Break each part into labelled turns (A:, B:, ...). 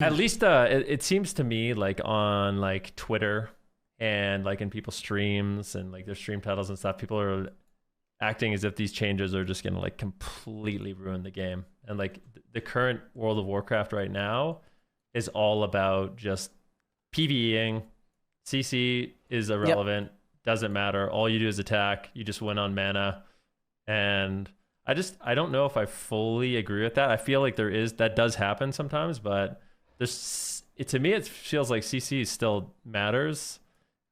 A: At least it seems to me like on like Twitter and like in people's streams and like their stream titles and stuff, people are acting as if these changes are just gonna like completely ruin the game. And like the current World of Warcraft right now is all about just PvEing. CC is
B: Yep.
A: irrelevant, doesn't matter. All you do is attack. You just win on mana. And I don't know if I fully agree with that. I feel like that does happen sometimes, but to me it feels like CC still matters.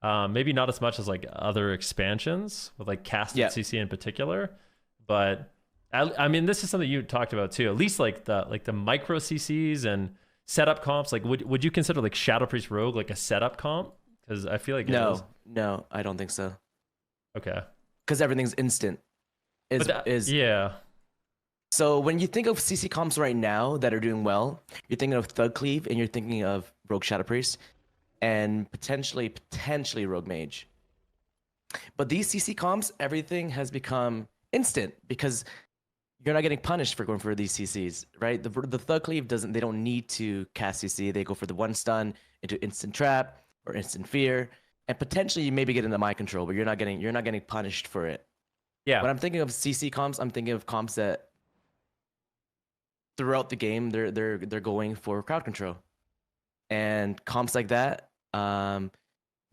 A: Maybe not as much as like other expansions with like casted
B: Yep.
A: CC in particular, but I mean this is something you talked about too. At least like the micro CCs and setup comps. Like would you consider like Shadow Priest Rogue like a setup comp? Because I feel like it is.
B: No, I don't think so.
A: Okay.
B: Because everything's instant. Is
A: Yeah.
B: So when you think of CC comps right now that are doing well, you're thinking of Thug Cleave and you're thinking of Rogue Shadow Priest and potentially Rogue Mage. But these CC comps, everything has become instant because you're not getting punished for going for these CCs, right? The Thug Cleave they don't need to cast CC. They go for the one stun into instant trap or instant fear, and potentially you maybe get into mind control, but you're not getting punished for it.
A: Yeah.
B: When I'm thinking of CC comps, I'm thinking of comps that throughout the game they're going for crowd control, and comps like that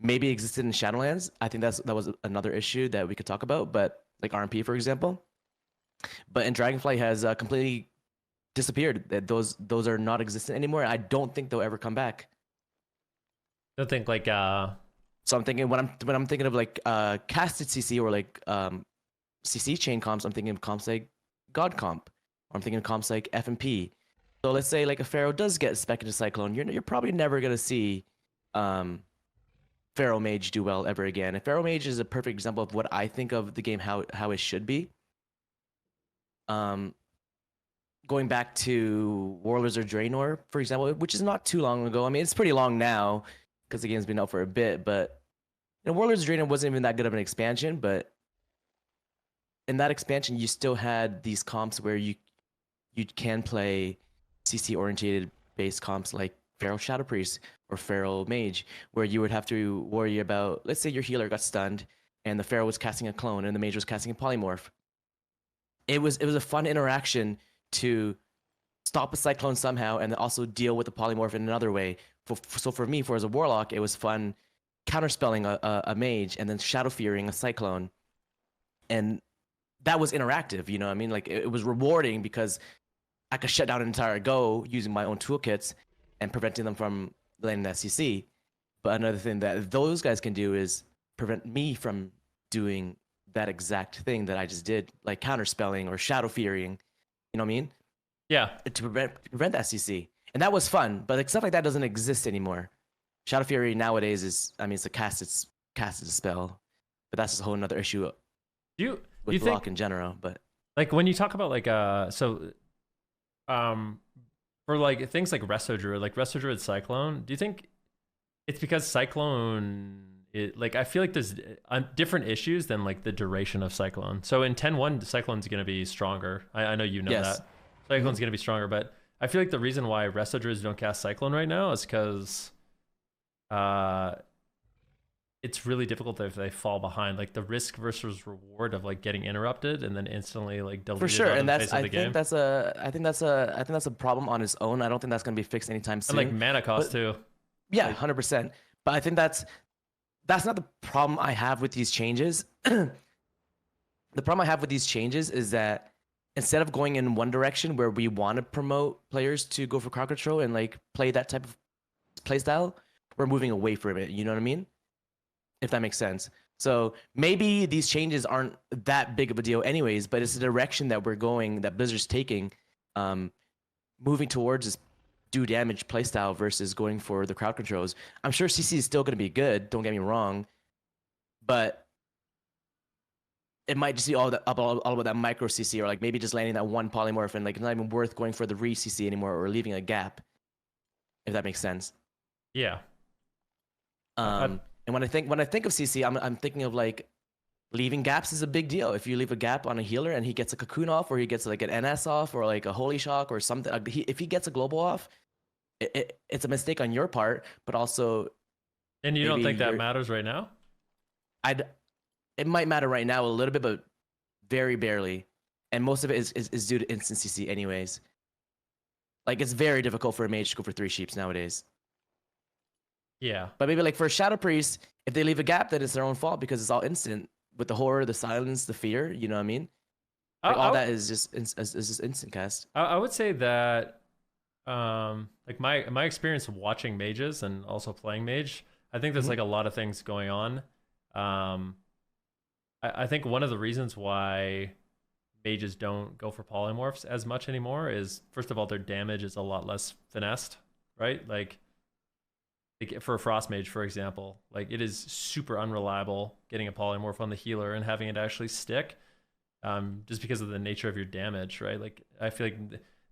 B: maybe existed in Shadowlands. I think that was another issue that we could talk about, but like RMP for example. But in Dragonflight has completely disappeared. That those are not existent anymore. I don't think they'll ever come back.
A: I don't think like
B: So I'm thinking when I'm thinking of like casted CC or like CC chain comps, I'm thinking of comps like God Comp, or I'm thinking of comps like FMP. So let's say like a Pharaoh does get spec into Cyclone, you're probably never gonna see Pharaoh Mage do well ever again. And Pharaoh Mage is a perfect example of what I think of the game how it should be. Going back to Warlords or Draenor, for example, which is not too long ago. I mean, it's pretty long now because the game's been out for a bit, but Warlords of Draenor wasn't even that good of an expansion, but in that expansion, you still had these comps where you can play CC orientated based comps like Feral Shadow Priest or Feral Mage, where you would have to worry about, let's say your healer got stunned and the Feral was casting a clone and the Mage was casting a polymorph. It was a fun interaction to stop a cyclone somehow and then also deal with the polymorph in another way. So for me, as a warlock, it was fun counterspelling a mage and then shadow fearing a cyclone, and that was interactive. You know what I mean? Like it was rewarding because I could shut down an entire go using my own toolkits and preventing them from landing that CC. But another thing that those guys can do is prevent me from doing that exact thing that I just did, like counterspelling or shadow fearing. You know what I mean?
A: yeah.
B: To prevent that CC. And that was fun, but like stuff like that doesn't exist anymore. Shadow Fury nowadays is, I mean, it's a casted spell, but that's just a whole another issue
A: You
B: with
A: you think
B: block in general. But
A: like when you talk about like for like things like Resto Druid Cyclone, do you think it's because Cyclone like I feel like there's different issues than like the duration of Cyclone. So in 10-1, Cyclone's going to be stronger. I know you know
B: yes.
A: that. Cyclone's going to be stronger, but I feel like the reason why Resto Druids don't cast Cyclone right now is because it's really difficult if they fall behind. Like the risk versus reward of like getting interrupted and then instantly like deleted
B: For sure,
A: out of
B: and
A: the
B: that's
A: face of the game.
B: I think that's a problem on its own. I don't think that's going to be fixed anytime soon.
A: And like mana cost too.
B: Yeah, 100%. But I think that's not the problem I have with these changes. The problem I have with these changes is that instead of going in one direction where we want to promote players to go for crowd control and like play that type of play style, we're moving away from it. You know what I mean? If that makes sense. So maybe these changes aren't that big of a deal anyways, but it's the direction that we're going, that Blizzard's taking, moving towards this do damage playstyle versus going for the crowd controls. I'm sure CC is still going to be good, don't get me wrong, but it might just be all about that micro CC, or like maybe just landing that one polymorph and like it's not even worth going for the re CC anymore or leaving a gap, if that makes sense.
A: Yeah.
B: And when I think of CC, I'm thinking of like leaving gaps is a big deal. If you leave a gap on a healer and he gets a cocoon off, or he gets like an NS off, or like a holy shock or something, if he gets a global off, it's a mistake on your part, but also
A: And you don't
B: maybe
A: think that matters right now?
B: it might matter right now a little bit, but very barely, and most of it is due to instant CC anyways. Like it's very difficult for a mage to go for 3 sheeps nowadays.
A: Yeah.
B: But maybe like for a Shadow Priest, if they leave a gap, then it's their own fault because it's all instant with the horror, the silence, the fear. You know what I mean? Like all that is just instant cast.
A: I would say that, like my experience watching mages and also playing mage, I think there's like a lot of things going on. I think one of the reasons why mages don't go for polymorphs as much anymore is, first of all, their damage is a lot less finessed, right? Like for a frost mage, for example, like it is super unreliable getting a polymorph on the healer and having it actually stick, just because of the nature of your damage, right? Like I feel like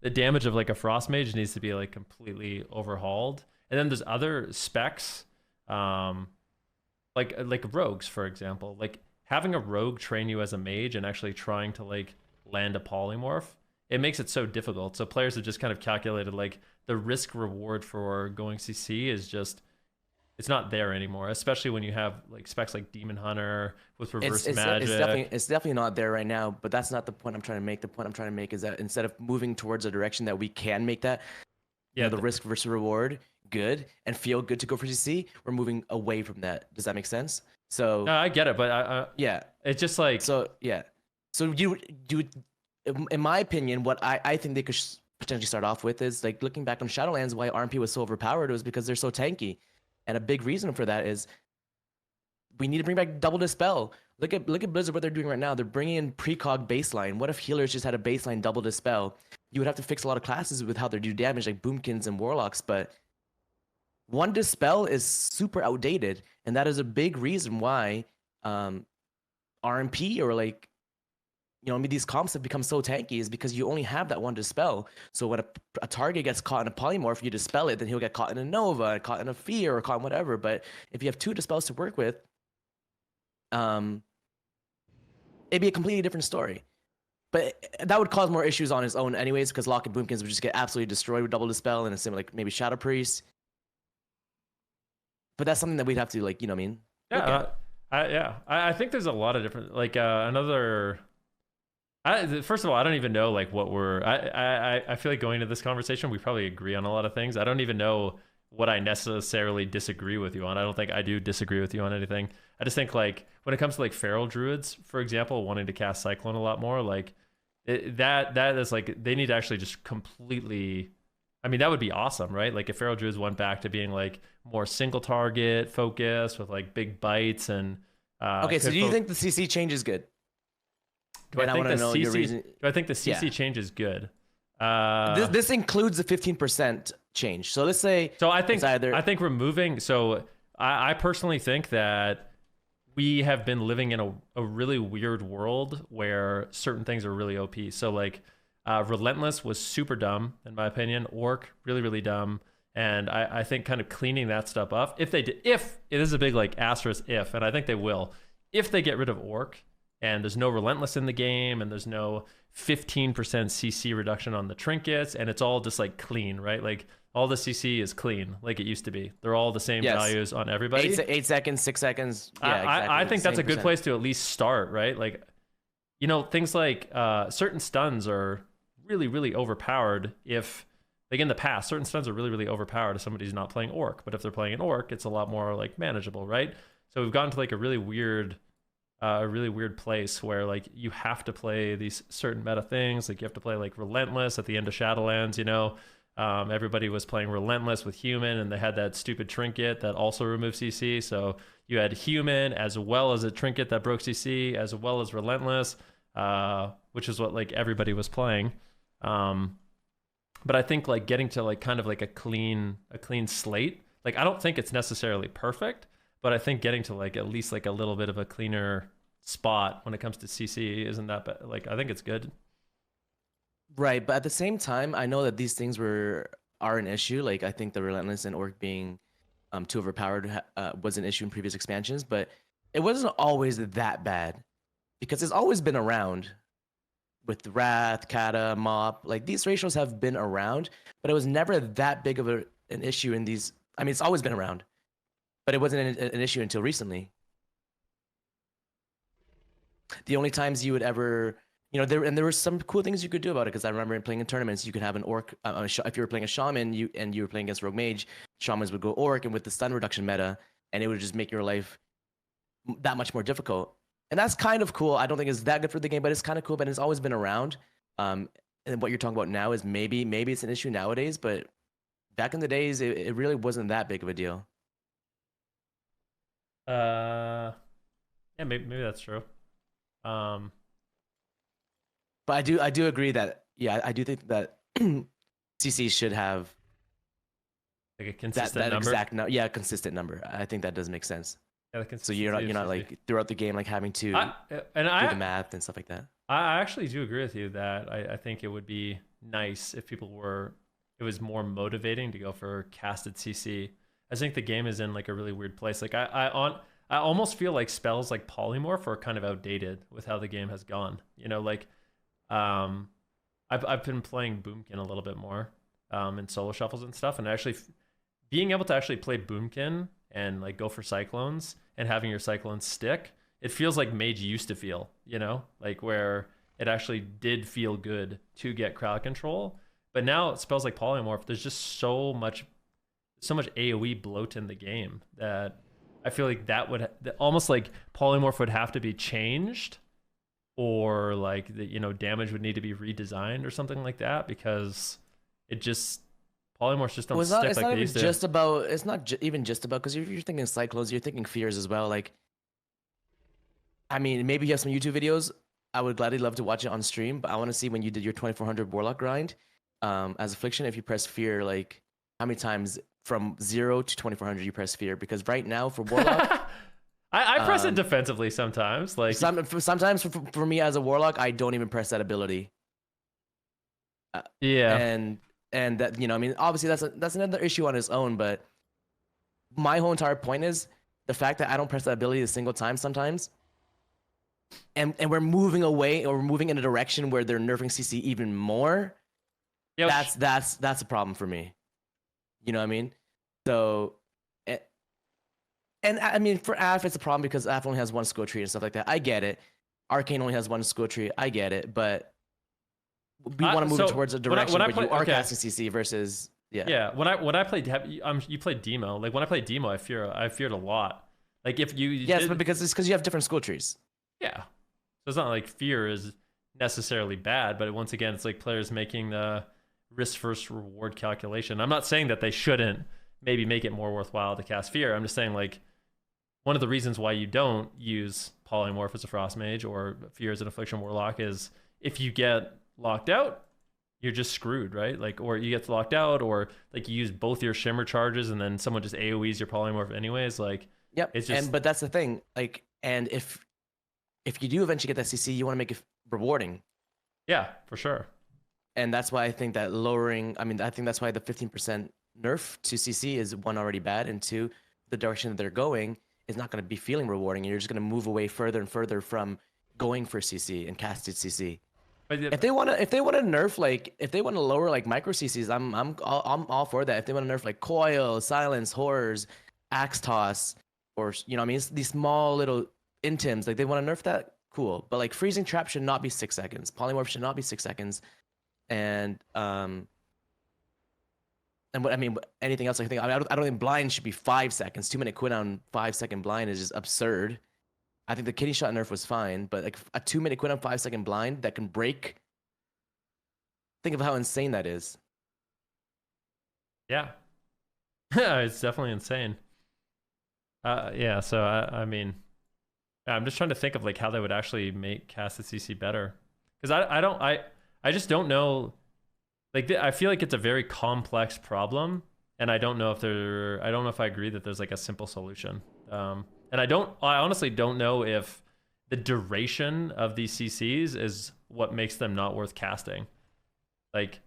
A: the damage of like a frost mage needs to be like completely overhauled. And then there's other specs, like rogues, for example. Like having a rogue train you as a mage and actually trying to like land a polymorph, it makes it so difficult. So players have just kind of calculated like the risk reward for going CC is just, it's not there anymore, especially when you have like specs like Demon Hunter with reverse magic.
B: It's definitely not there right now, but that's not the point I'm trying to make. The point I'm trying to make is that instead of moving towards a direction that we can make that,
A: yeah,
B: the risk versus reward good and feel good to go for CC, we're moving away from that. Does that make sense? So
A: no, I get it, but
B: yeah,
A: it's just like,
B: so yeah. So you, in my opinion, what I think they could potentially start off with is like looking back on Shadowlands, why RMP was so overpowered was because they're so tanky. And a big reason for that is we need to bring back double dispel. Look at Blizzard, what they're doing right now. They're bringing in precog baseline. What if healers just had a baseline double dispel? You would have to fix a lot of classes with how they do damage, like boomkins and warlocks. But one dispel is super outdated, and that is a big reason why RMP or like, you know, I mean, these comps have become so tanky is because you only have that one dispel. So when a target gets caught in a polymorph, you dispel it, then he'll get caught in a nova, caught in a fear, or caught in whatever. But if you have 2 dispels to work with, it'd be a completely different story. But that would cause more issues on its own anyways, because Lock and Boomkins would just get absolutely destroyed with double dispel and a similar, like maybe Shadow Priest. But that's something that we'd have to, like, you know what I mean?
A: Yeah, I think there's a lot of different, like another. First of all, I don't even know like what we're. I feel like going into this conversation, we probably agree on a lot of things. I don't even know what I necessarily disagree with you on. I don't think I do disagree with you on anything. I just think like when it comes to like feral druids, for example, wanting to cast Cyclone a lot more, like that is like they need to actually just completely. I mean, that would be awesome, right? Like if feral druids went back to being like more single target focus with like big bites and.
B: Okay, so do you think the CC change is good?
A: Do I think the CC change is good?
B: This includes the 15% change. So let's say.
A: So I think removing. So I personally think that we have been living in a really weird world where certain things are really OP. So like Relentless was super dumb in my opinion. Orc really dumb. And I think kind of cleaning that stuff up. If it is a big like asterisk if, and I think they will, if they get rid of Orc. And there's no Relentless in the game, and there's no 15% CC reduction on the trinkets, and it's all just like clean, right? Like all the CC is clean, like it used to be. They're all the same values on everybody.
B: 8 seconds, 6 seconds. Yeah, exactly.
A: I think that's a good place to at least start, right? Like, you know, things like certain stuns are really overpowered. If like in the past, certain stuns are really overpowered if somebody's not playing Orc, but if they're playing an Orc, it's a lot more like manageable, right? So we've gotten to like a really weird place where like you have to play these certain meta things. Like you have to play like Relentless at the end of Shadowlands, you know. Everybody was playing Relentless with Human, and they had that stupid trinket that also removed CC. So you had Human as well as a trinket that broke CC, as well as Relentless, which is what like everybody was playing. But I think like getting to like kind of like a clean slate. Like I don't think it's necessarily perfect, but I think getting to like at least like a little bit of a cleaner spot when it comes to CC isn't that bad. Like I think it's good.
B: Right, but at the same time, I know that these things are an issue. Like I think the Relentless and Orc being too overpowered was an issue in previous expansions, but it wasn't always that bad because it's always been around with Wrath, Kata, Mop. Like these ratios have been around, but it was never that big of an an issue in these. I mean, it's always been around, but it wasn't an issue until recently. The only times you would ever, there were some cool things you could do about it, because I remember playing in tournaments, you could have an orc. If you were playing a shaman, you were playing against rogue mage, shamans would go orc, and with the stun reduction meta, and it would just make your life that much more difficult. And that's kind of cool. I don't think it's that good for the game, but it's kind of cool. But it's always been around. And what you're talking about now is maybe it's an issue nowadays, but back in the days, it really wasn't that big of a deal.
A: Yeah, maybe that's true.
B: But I do agree that, yeah, I do think that CC should have
A: like a consistent
B: that
A: number.
B: exact consistent number. I think that does make sense.
A: Yeah,
B: So you're not like throughout the game like having to do the math and stuff like that.
A: I actually do agree with you that I think it would be nice if it was more motivating to go for casted CC. I think the game is in like a really weird place. Like I almost feel like spells like polymorph are kind of outdated with how the game has gone. Like I've been playing Boomkin a little bit more in solo shuffles and stuff, and actually being able to actually play Boomkin and like go for cyclones and having your cyclones stick, it feels like Mage used to feel, like where it actually did feel good to get crowd control. But now spells like polymorph, there's just so much AoE bloat in the game that I feel like that would almost like polymorph would have to be changed, or like the damage would need to be redesigned or something like that, because it just polymorphs just don't stick like they used to.
B: It's not even just about, because if you're thinking cyclones, you're thinking fears as well. Like, I mean, maybe you have some YouTube videos. I would gladly love to watch it on stream, but I want to see when you did your 2400 warlock grind as affliction, if you press fear, like how many times from 0 to 2400 you press fear. Because right now for warlock
A: I press it defensively sometimes. Like
B: sometimes for me as a warlock, I don't even press that ability.
A: Yeah.
B: And that, I mean, obviously that's another issue on its own, but my whole entire point is the fact that I don't press that ability a single time sometimes, and we're moving away, or we're moving in a direction where they're nerfing CC even more. Yeah, that's a problem for me. You know what I mean? So, and I mean, for AF, it's a problem because AF only has one skill tree and stuff like that. I get it. Arcane only has one skill tree. I get it, but we want to move towards a direction where you are casting CC versus
A: when I played, you played Demo. Like when I played Demo, I feared a lot. Like if you
B: but because you have different skill trees.
A: Yeah, so it's not like fear is necessarily bad, but once again, it's like players making the risk versus reward calculation. I'm not saying that they shouldn't maybe make it more worthwhile to cast fear. I'm just saying like one of the reasons why you don't use polymorph as a frost mage or fear as an affliction warlock is if you get locked out, you're just screwed, right? Like, or you get locked out, or like you use both your shimmer charges and then someone just AoEs your polymorph anyways. Like,
B: yep.
A: It's just,
B: but that's the thing. Like, and if you do eventually get that CC, you want to make it rewarding.
A: Yeah, for sure.
B: And that's why I think that I think that's why the 15% nerf to CC is, one, already bad, and two, the direction that they're going is not going to be feeling rewarding. You're just going to move away further and further from going for CC and casted CC. If they want to nerf, like if they want to lower like micro CCs, I'm all for that. If they want to nerf like coil, silence, horrors, axe toss, or I mean, it's these small little intims, like they want to nerf that, cool. But like freezing trap should not be 6 seconds. Polymorph should not be 6 seconds. And what I mean, anything else? I don't think blind should be 5 seconds. 2-minute cooldown, 5-second blind is just absurd. I think the kidney shot nerf was fine, but like a 2-minute cooldown, 5-second blind that can break. Think of how insane that is.
A: Yeah, it's definitely insane. Yeah. So I mean, I'm just trying to think of like how they would actually make casted CC better, because I just don't know. Like I feel like it's a very complex problem, and I don't know if I agree that there's like a simple solution. And I honestly don't know if the duration of these CCs is what makes them not worth casting. Like,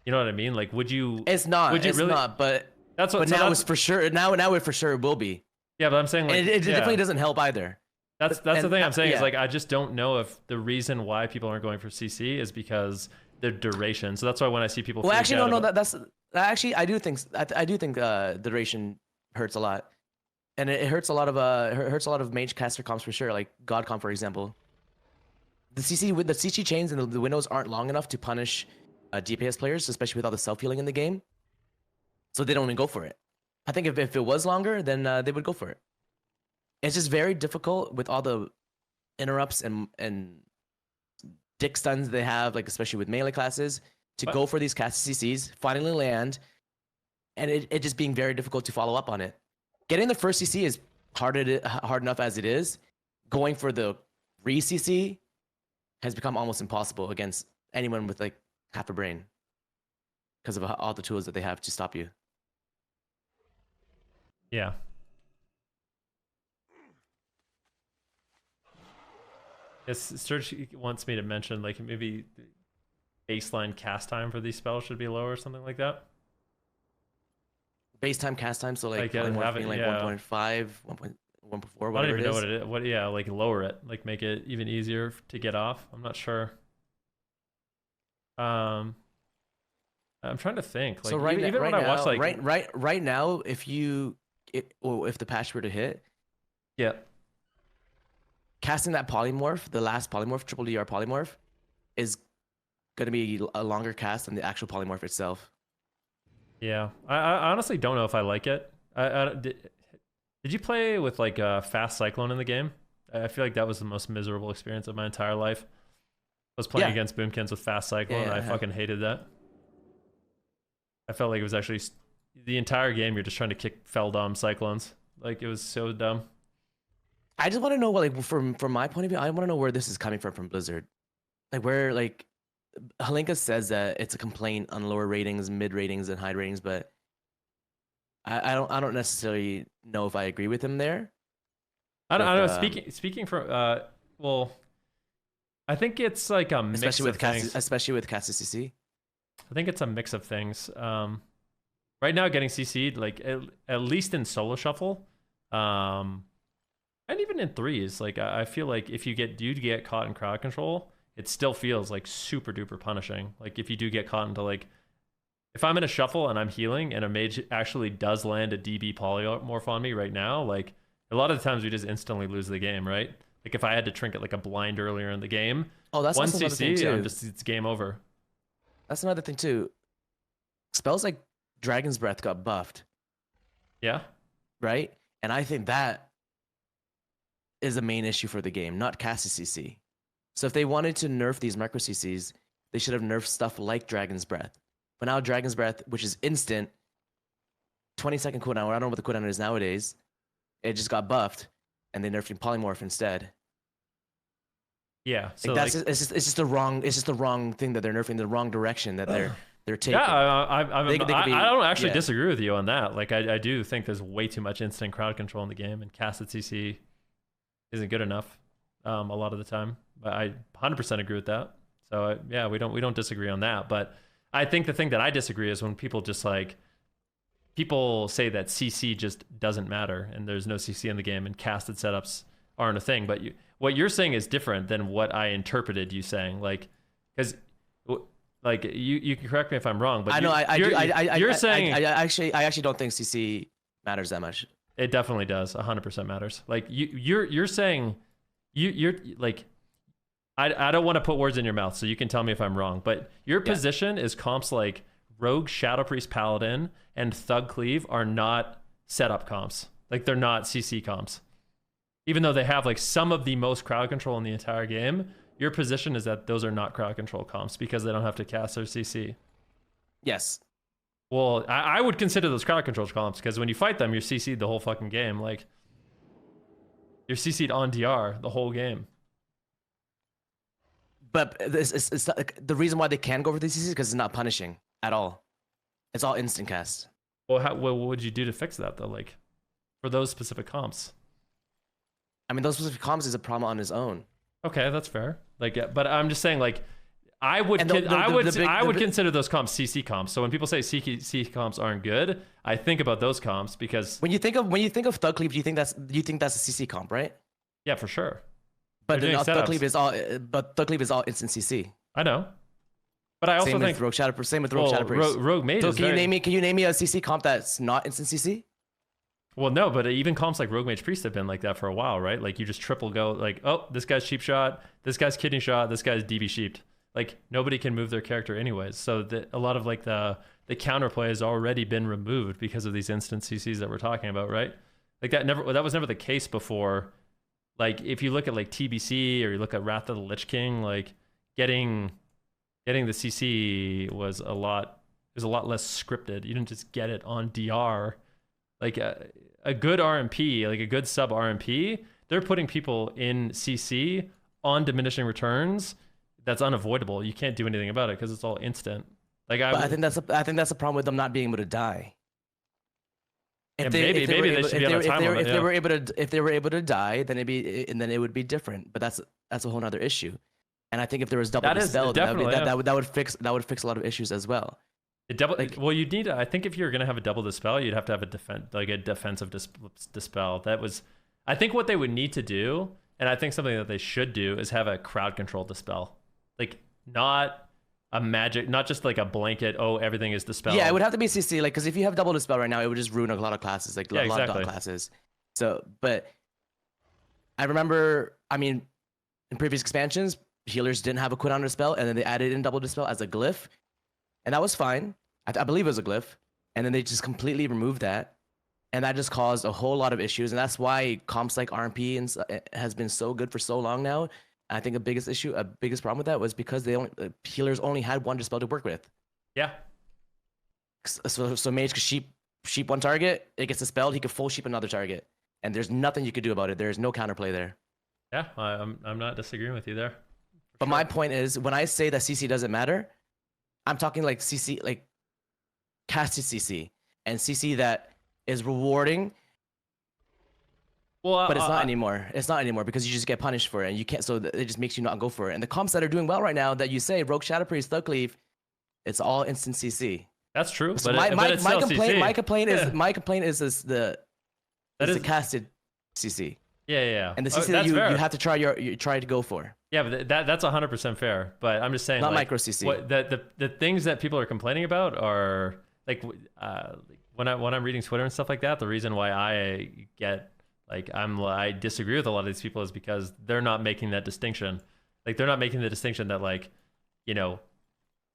A: you know what I mean? Like, would you?
B: It's not. It's really, not. But that's what. But so now it's for sure. Now it for sure will be.
A: Yeah, but I'm saying like
B: and it definitely doesn't help either.
A: That's the thing I'm saying is like I just don't know if the reason why people aren't going for CC is because the duration. So that's why when I see people,
B: well, actually, no, that's Actually, I do think the duration hurts a lot, and it hurts a lot of hurts a lot of mage caster comps for sure. Like God comp, for example. The CC chains and the windows aren't long enough to punish DPS players, especially with all the self healing in the game. So they don't even go for it. I think if it was longer, then they would go for it. It's just very difficult with all the interrupts and dick stuns they have, like especially with melee classes, to go for these cast CCs, finally land, and it just being very difficult to follow up on it. Getting the first CC is hard enough as it is. Going for the re-CC has become almost impossible against anyone with like half a brain because of all the tools that they have to stop you.
A: Yeah. Yes, Serge wants me to mention like maybe baseline cast time for these spells should be lower or something like that.
B: Base time, cast time, so like,
A: have
B: being like 1.5, 1.4, whatever
A: I don't even
B: it
A: know
B: is.
A: what it is. What? Yeah, like lower it, like make it even easier to get off. I'm not sure. I'm trying to think. Like,
B: So right
A: even
B: now,
A: when I watch like
B: right now, if the patch were to hit,
A: yeah,
B: casting that polymorph, the last polymorph, triple DR polymorph, is gonna be a longer cast than the actual polymorph itself.
A: yeah. I honestly don't know if I like it. Did you play with like a fast cyclone in the game? I feel like that was the most miserable experience of my entire life. I was playing against Boomkins with fast cyclone, and I fucking hated that. I felt like it was actually the entire game you're just trying to kick Feldom cyclones. Like it was so dumb.
B: I just want to know, like, from my point of view, I want to know where this is coming from Blizzard. Like, where, like, Halinka says that it's a complaint on lower ratings, mid ratings, and high ratings, but I don't necessarily know if I agree with him there.
A: I don't know. Speaking from well, I think it's like a mix of things.
B: Especially with Cast CC.
A: I think it's a mix of things. Right now, getting CC'd, like at least in solo shuffle, and even in threes, like I feel like if you get caught in crowd control, it still feels like super duper punishing. Like if you do get caught into like, if I'm in a shuffle and I'm healing and a mage actually does land a DB polymorph on me right now, like a lot of the times we just instantly lose the game, right? Like if I had to trinket like a blind earlier in the game,
B: that's
A: one
B: also
A: CC, it's game over.
B: That's another thing too. Spells like Dragon's Breath got buffed.
A: Yeah.
B: Right? And I think that is a main issue for the game, not cast CC. So if they wanted to nerf these micro CCs, they should have nerfed stuff like Dragon's Breath. But now Dragon's Breath, which is instant, 20-second cooldown, or I don't know what the cooldown is nowadays, it just got buffed, and they nerfed Polymorph instead.
A: Yeah, so
B: like it's just the wrong thing that they're nerfing, the wrong direction that they're taking.
A: Yeah, I don't actually disagree with you on that. Like I do think there's way too much instant crowd control in the game, and casted CC isn't good enough a lot of the time. But I 100% agree with that. So yeah, we don't disagree on that. But I think the thing that I disagree is when people just like people say that CC just doesn't matter and there's no CC in the game and casted setups aren't a thing. But what you're saying is different than what I interpreted you saying. Like, because like you can correct me if I'm wrong, but you're saying
B: I actually don't think CC matters that much.
A: It definitely does. 100% matters. Like you're saying you're like I don't want to put words in your mouth, so you can tell me if I'm wrong. But your position is comps like Rogue, Shadow Priest, Paladin, and Thug Cleave are not setup comps. Like they're not CC comps. Even though they have like some of the most crowd control in the entire game, your position is that those are not crowd control comps because they don't have to cast their CC.
B: Yes.
A: Well, I would consider those crowd control comps because when you fight them, you're CC'd the whole fucking game. Like, you're CC'd on DR the whole game.
B: But it's not, the reason why they can go for the CC is because it's not punishing at all. It's all instant cast.
A: Well, what would you do to fix that, though? Like, for those specific comps?
B: I mean, those specific comps is a problem on his own.
A: Okay, that's fair. Like, but I'm just saying, like, I would consider those comps CC comps. So when people say CC comps aren't good, I think about those comps because
B: when you think of Thug Cleave, do you think that's a CC comp, right?
A: Yeah, for sure.
B: But Thug Cleave is all instant CC.
A: I know. But I also
B: Same
A: think
B: with Rogue Shadow. Same with Rogue Shadow Priest.
A: Rogue Mage
B: So
A: is
B: can you name me a CC comp that's not instant CC?
A: Well, no, but even comps like Rogue Mage Priest have been like that for a while, right? Like you just triple go, like, oh, this guy's cheap shot, this guy's kidney shot, this guy's DB sheeped. Like nobody can move their character anyways. So a lot of like the counterplay has already been removed because of these instant CCs that we're talking about, right? Like that was never the case before. Like if you look at like TBC or you look at Wrath of the Lich King, like getting the CC was a lot less scripted. You didn't just get it on DR. Like a good RMP, like a good sub RMP, they're putting people in CC on diminishing returns. That's unavoidable. You can't do anything about it because it's all instant. Like I think
B: that's a problem with them not being able to die. If
A: they
B: they were able to die, then it would be different. But that's a whole other issue. And I think if there was double dispel, that would fix a lot of issues as well.
A: Well, you'd need. I think if you're gonna have a double dispel, you'd have to have a defensive dispel. That was, I think what they would need to do, and I think something that they should do is have a crowd control dispel, like not a magic, not just like a blanket. Oh, everything is dispel.
B: Yeah, it would have to be CC, like because if you have double dispel right now, it would just ruin a lot of classes, like a lot of dot classes. So, but I remember, I mean, in previous expansions, healers didn't have a cooldown dispel, and then they added in double dispel as a glyph, and that was fine. I believe it was a glyph, and then they just completely removed that, and that just caused a whole lot of issues, and that's why comps like RMP has been so good for so long now. I think the biggest problem with that was because healers only had one dispel to work with.
A: Yeah.
B: So mage could sheep one target, it gets dispelled, he could full sheep another target, and there's nothing you could do about it. There's no counterplay there.
A: Yeah, I'm not disagreeing with you there.
B: But my point is, when I say that CC doesn't matter, I'm talking like CC, like casted CC, and CC that is rewarding.
A: Well,
B: but it's not anymore. It's not anymore because you just get punished for it, and you can't. So it just makes you not go for it. And the comps that are doing well right now, that you say Rogue Shadow Priest, Thug Cleave, it's all instant CC.
A: That's true.
B: So
A: but
B: my complaint is the casted CC.
A: Yeah.
B: And the CC that you have to try to go for.
A: Yeah, but that's 100% fair. But I'm just saying,
B: not micro CC.
A: The things that people are complaining about are like when I'm reading Twitter and stuff like that. The reason why I get I disagree with a lot of these people is because they're not making that distinction. Like they're not making the distinction that like, you know,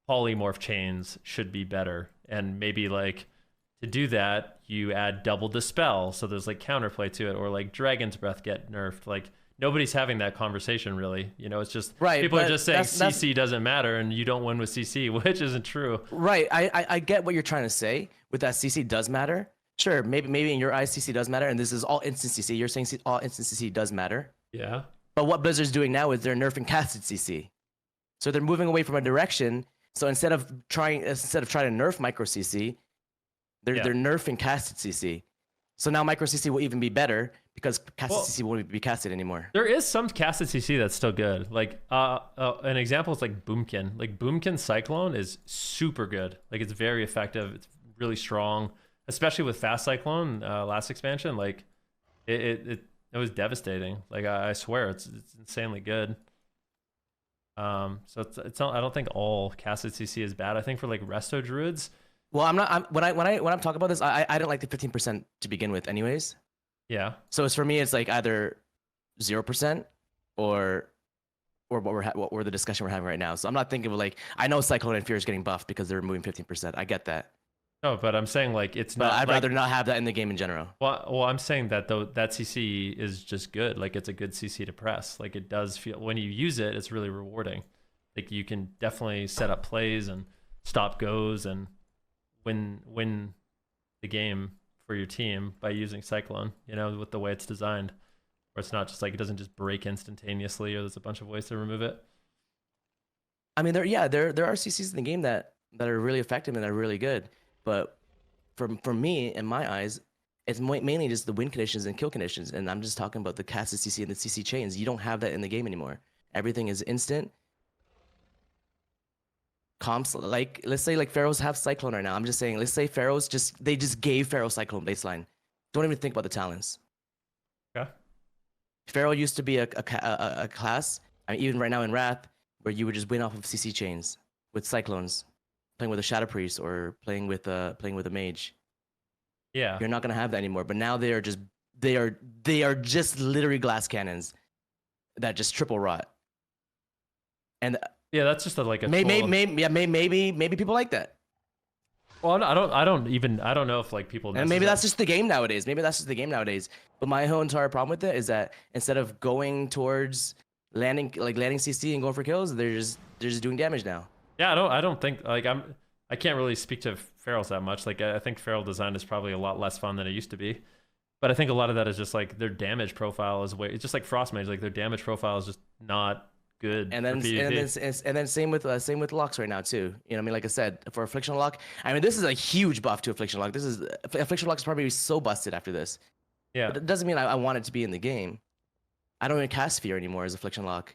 A: polymorph chains should be better, and maybe like to do that you add double dispel, so there's like counterplay to it, or like Dragon's Breath get nerfed. Like nobody's having that conversation really. You know, it's just people are just saying CC doesn't matter and you don't win with CC, which isn't true.
B: Right. I get what you're trying to say with that. CC does matter. Sure, maybe in your eyes CC does matter, and this is all instant CC. You're saying all instant CC does matter.
A: Yeah.
B: But what Blizzard's doing now is they're nerfing casted CC. So they're moving away from a direction. So instead of trying to nerf micro CC, they're nerfing casted CC. So now micro CC will even be better because casted CC won't be casted anymore.
A: There is some casted CC that's still good. Like an example is like Boomkin. Like Boomkin Cyclone is super good. Like it's very effective. It's really strong, especially with Fast Cyclone last expansion. Like it was devastating. Like I swear it's insanely good. So it's not, I don't think all casted CC is bad. I think for like Resto Druids.
B: Well, when I'm talking about this, I didn't like the 15% to begin with, anyways.
A: Yeah. So
B: it's for me, it's like either 0% or what the discussion we're having right now. So I'm not thinking of like, I know Cyclone and Fear is getting buffed because they're removing 15%. I get that.
A: No, but I'm saying like it's not.
B: But I'd rather not have that in the game in general.
A: Well, I'm saying that though that CC is just good. Like it's a good CC to press. Like it does feel when you use it, it's really rewarding. Like you can definitely set up plays and stop goes and win the game for your team by using Cyclone. You know, with the way it's designed, where it's not just like it doesn't just break instantaneously, or there's a bunch of ways to remove it.
B: I mean, there are CCs in the game that are really effective and are really good. But for me, in my eyes, it's mainly just the win conditions and kill conditions. And I'm just talking about the casted CC and the CC chains. You don't have that in the game anymore. Everything is instant. Comps, like, let's say like Pharaohs have Cyclone right now. I'm just saying, let's say Pharaohs they just gave Pharaoh Cyclone baseline. Don't even think about the talents.
A: Okay.
B: Pharaoh used to be a class, I mean, even right now in Wrath, where you would just win off of CC chains with cyclones, playing with a shadow priest, or playing with a mage.
A: Yeah.
B: You're not gonna have that anymore. But now they are just literally glass cannons that just triple rot. And
A: Yeah, that's just like a
B: maybe people like that.
A: Well, I don't know if like people.
B: And maybe that's just the game nowadays. But my whole entire problem with it is that instead of going towards landing CC and going for kills, they're just doing damage now.
A: Yeah, I don't think like I can't really speak to ferals that much. Like I think feral design is probably a lot less fun than it used to be. But I think a lot of that is just like their damage profile is way. It's just like frost mage. Like their damage profile is just not good.
B: And then same with locks right now too. You know what I mean? Like I said, for affliction lock, I mean this is a huge buff to affliction lock. Affliction lock is probably so busted after this.
A: Yeah.
B: But it doesn't mean I want it to be in the game. I don't even cast fear anymore as affliction lock.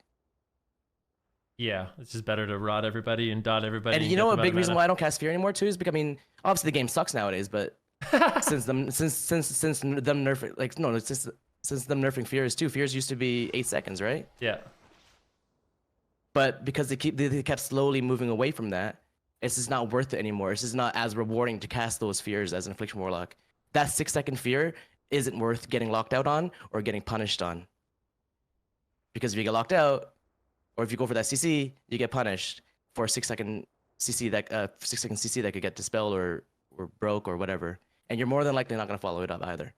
A: Yeah, it's just better to rot everybody and dot everybody.
B: And you know a big reason why I don't cast fear anymore too is because I mean obviously the game sucks nowadays, but since them nerfing since them nerfing fears too. Fears used to be 8 seconds, right?
A: Yeah.
B: But because they kept slowly moving away from that, it's just not worth it anymore. It's just not as rewarding to cast those fears as an affliction warlock. That 6-second fear isn't worth getting locked out on or getting punished on. Because if you get locked out, or if you go for that CC, you get punished for a 6-second CC that could get dispelled or broke or whatever. And you're more than likely not gonna follow it up either.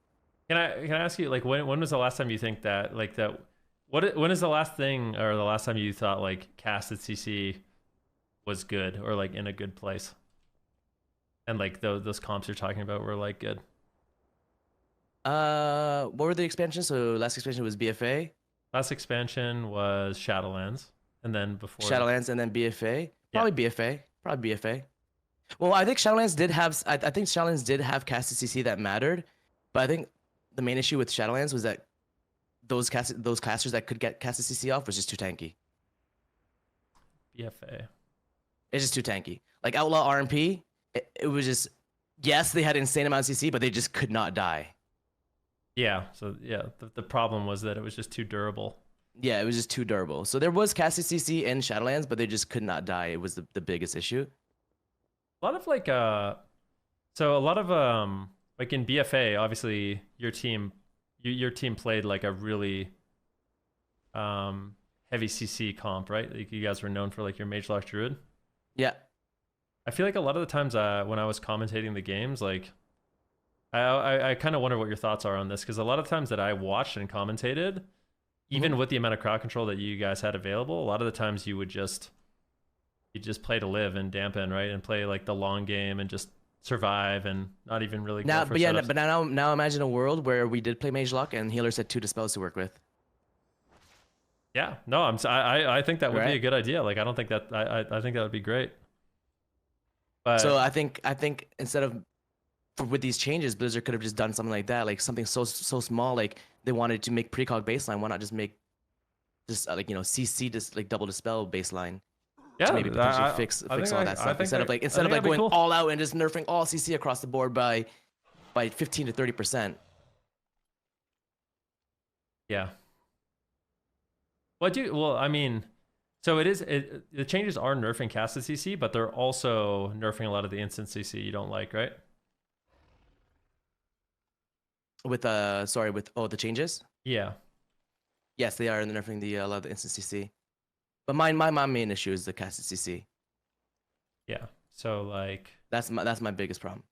A: Can I ask you like when was the last time you think that like that? When is the last thing or the last time you thought like casted CC was good or like in a good place? And like those comps you're talking about were like good.
B: What were the expansions? So last expansion was BFA.
A: Last expansion was Shadowlands, and then before
B: Shadowlands and then BFA.
A: Yeah.
B: Probably BFA. Well, I think Shadowlands did have. I think Shadowlands did have casted CC that mattered, but I think the main issue with Shadowlands was that those casters that could get casted CC off was just too tanky.
A: BFA.
B: It's just too tanky. Like Outlaw RMP, it was just yes, they had insane amount of CC, but they just could not die.
A: Yeah. So yeah, the problem was that it was just too durable.
B: Yeah, it was just too durable. So there was casted CC in Shadowlands, but they just could not die. It was the biggest issue.
A: A lot of like so a lot of like in BFA, obviously your team played like a really heavy CC comp, right? Like you guys were known for like your Mage Lock Druid.
B: Yeah.
A: I feel like a lot of the times when I was commentating the games, like I kind of wonder what your thoughts are on this, because a lot of times that I watched and commentated, even with the amount of crowd control that you guys had available, a lot of the times you just play to live and dampen, right? And play like the long game and just survive and not even really
B: now.
A: Go for
B: But yeah,
A: setups.
B: but now imagine a world where we did play Mage Lock and healers had 2 dispels to work with.
A: Yeah, no, I think that would be
B: Right?
A: a good idea. Like I don't think that I think that would be great. But
B: So I think instead of with these changes, Blizzard could have just done something like that, like something so small, like they wanted to make precog baseline. Why not just make like CC just like double dispel baseline?
A: yeah,
B: To maybe potentially
A: I
B: fix
A: think
B: all that stuff instead of
A: that'd
B: like
A: be
B: going
A: cool.
B: all out and just nerfing all CC across the board by 15 to 30%.
A: Yeah. Well, I mean, so the changes are nerfing casted CC, but they're also nerfing a lot of the instant CC you don't like, right?
B: With the changes.
A: Yeah.
B: Yes, they are nerfing a lot of the instant CC. But my main issue is the casted CC.
A: Yeah. So like
B: That's my biggest problem.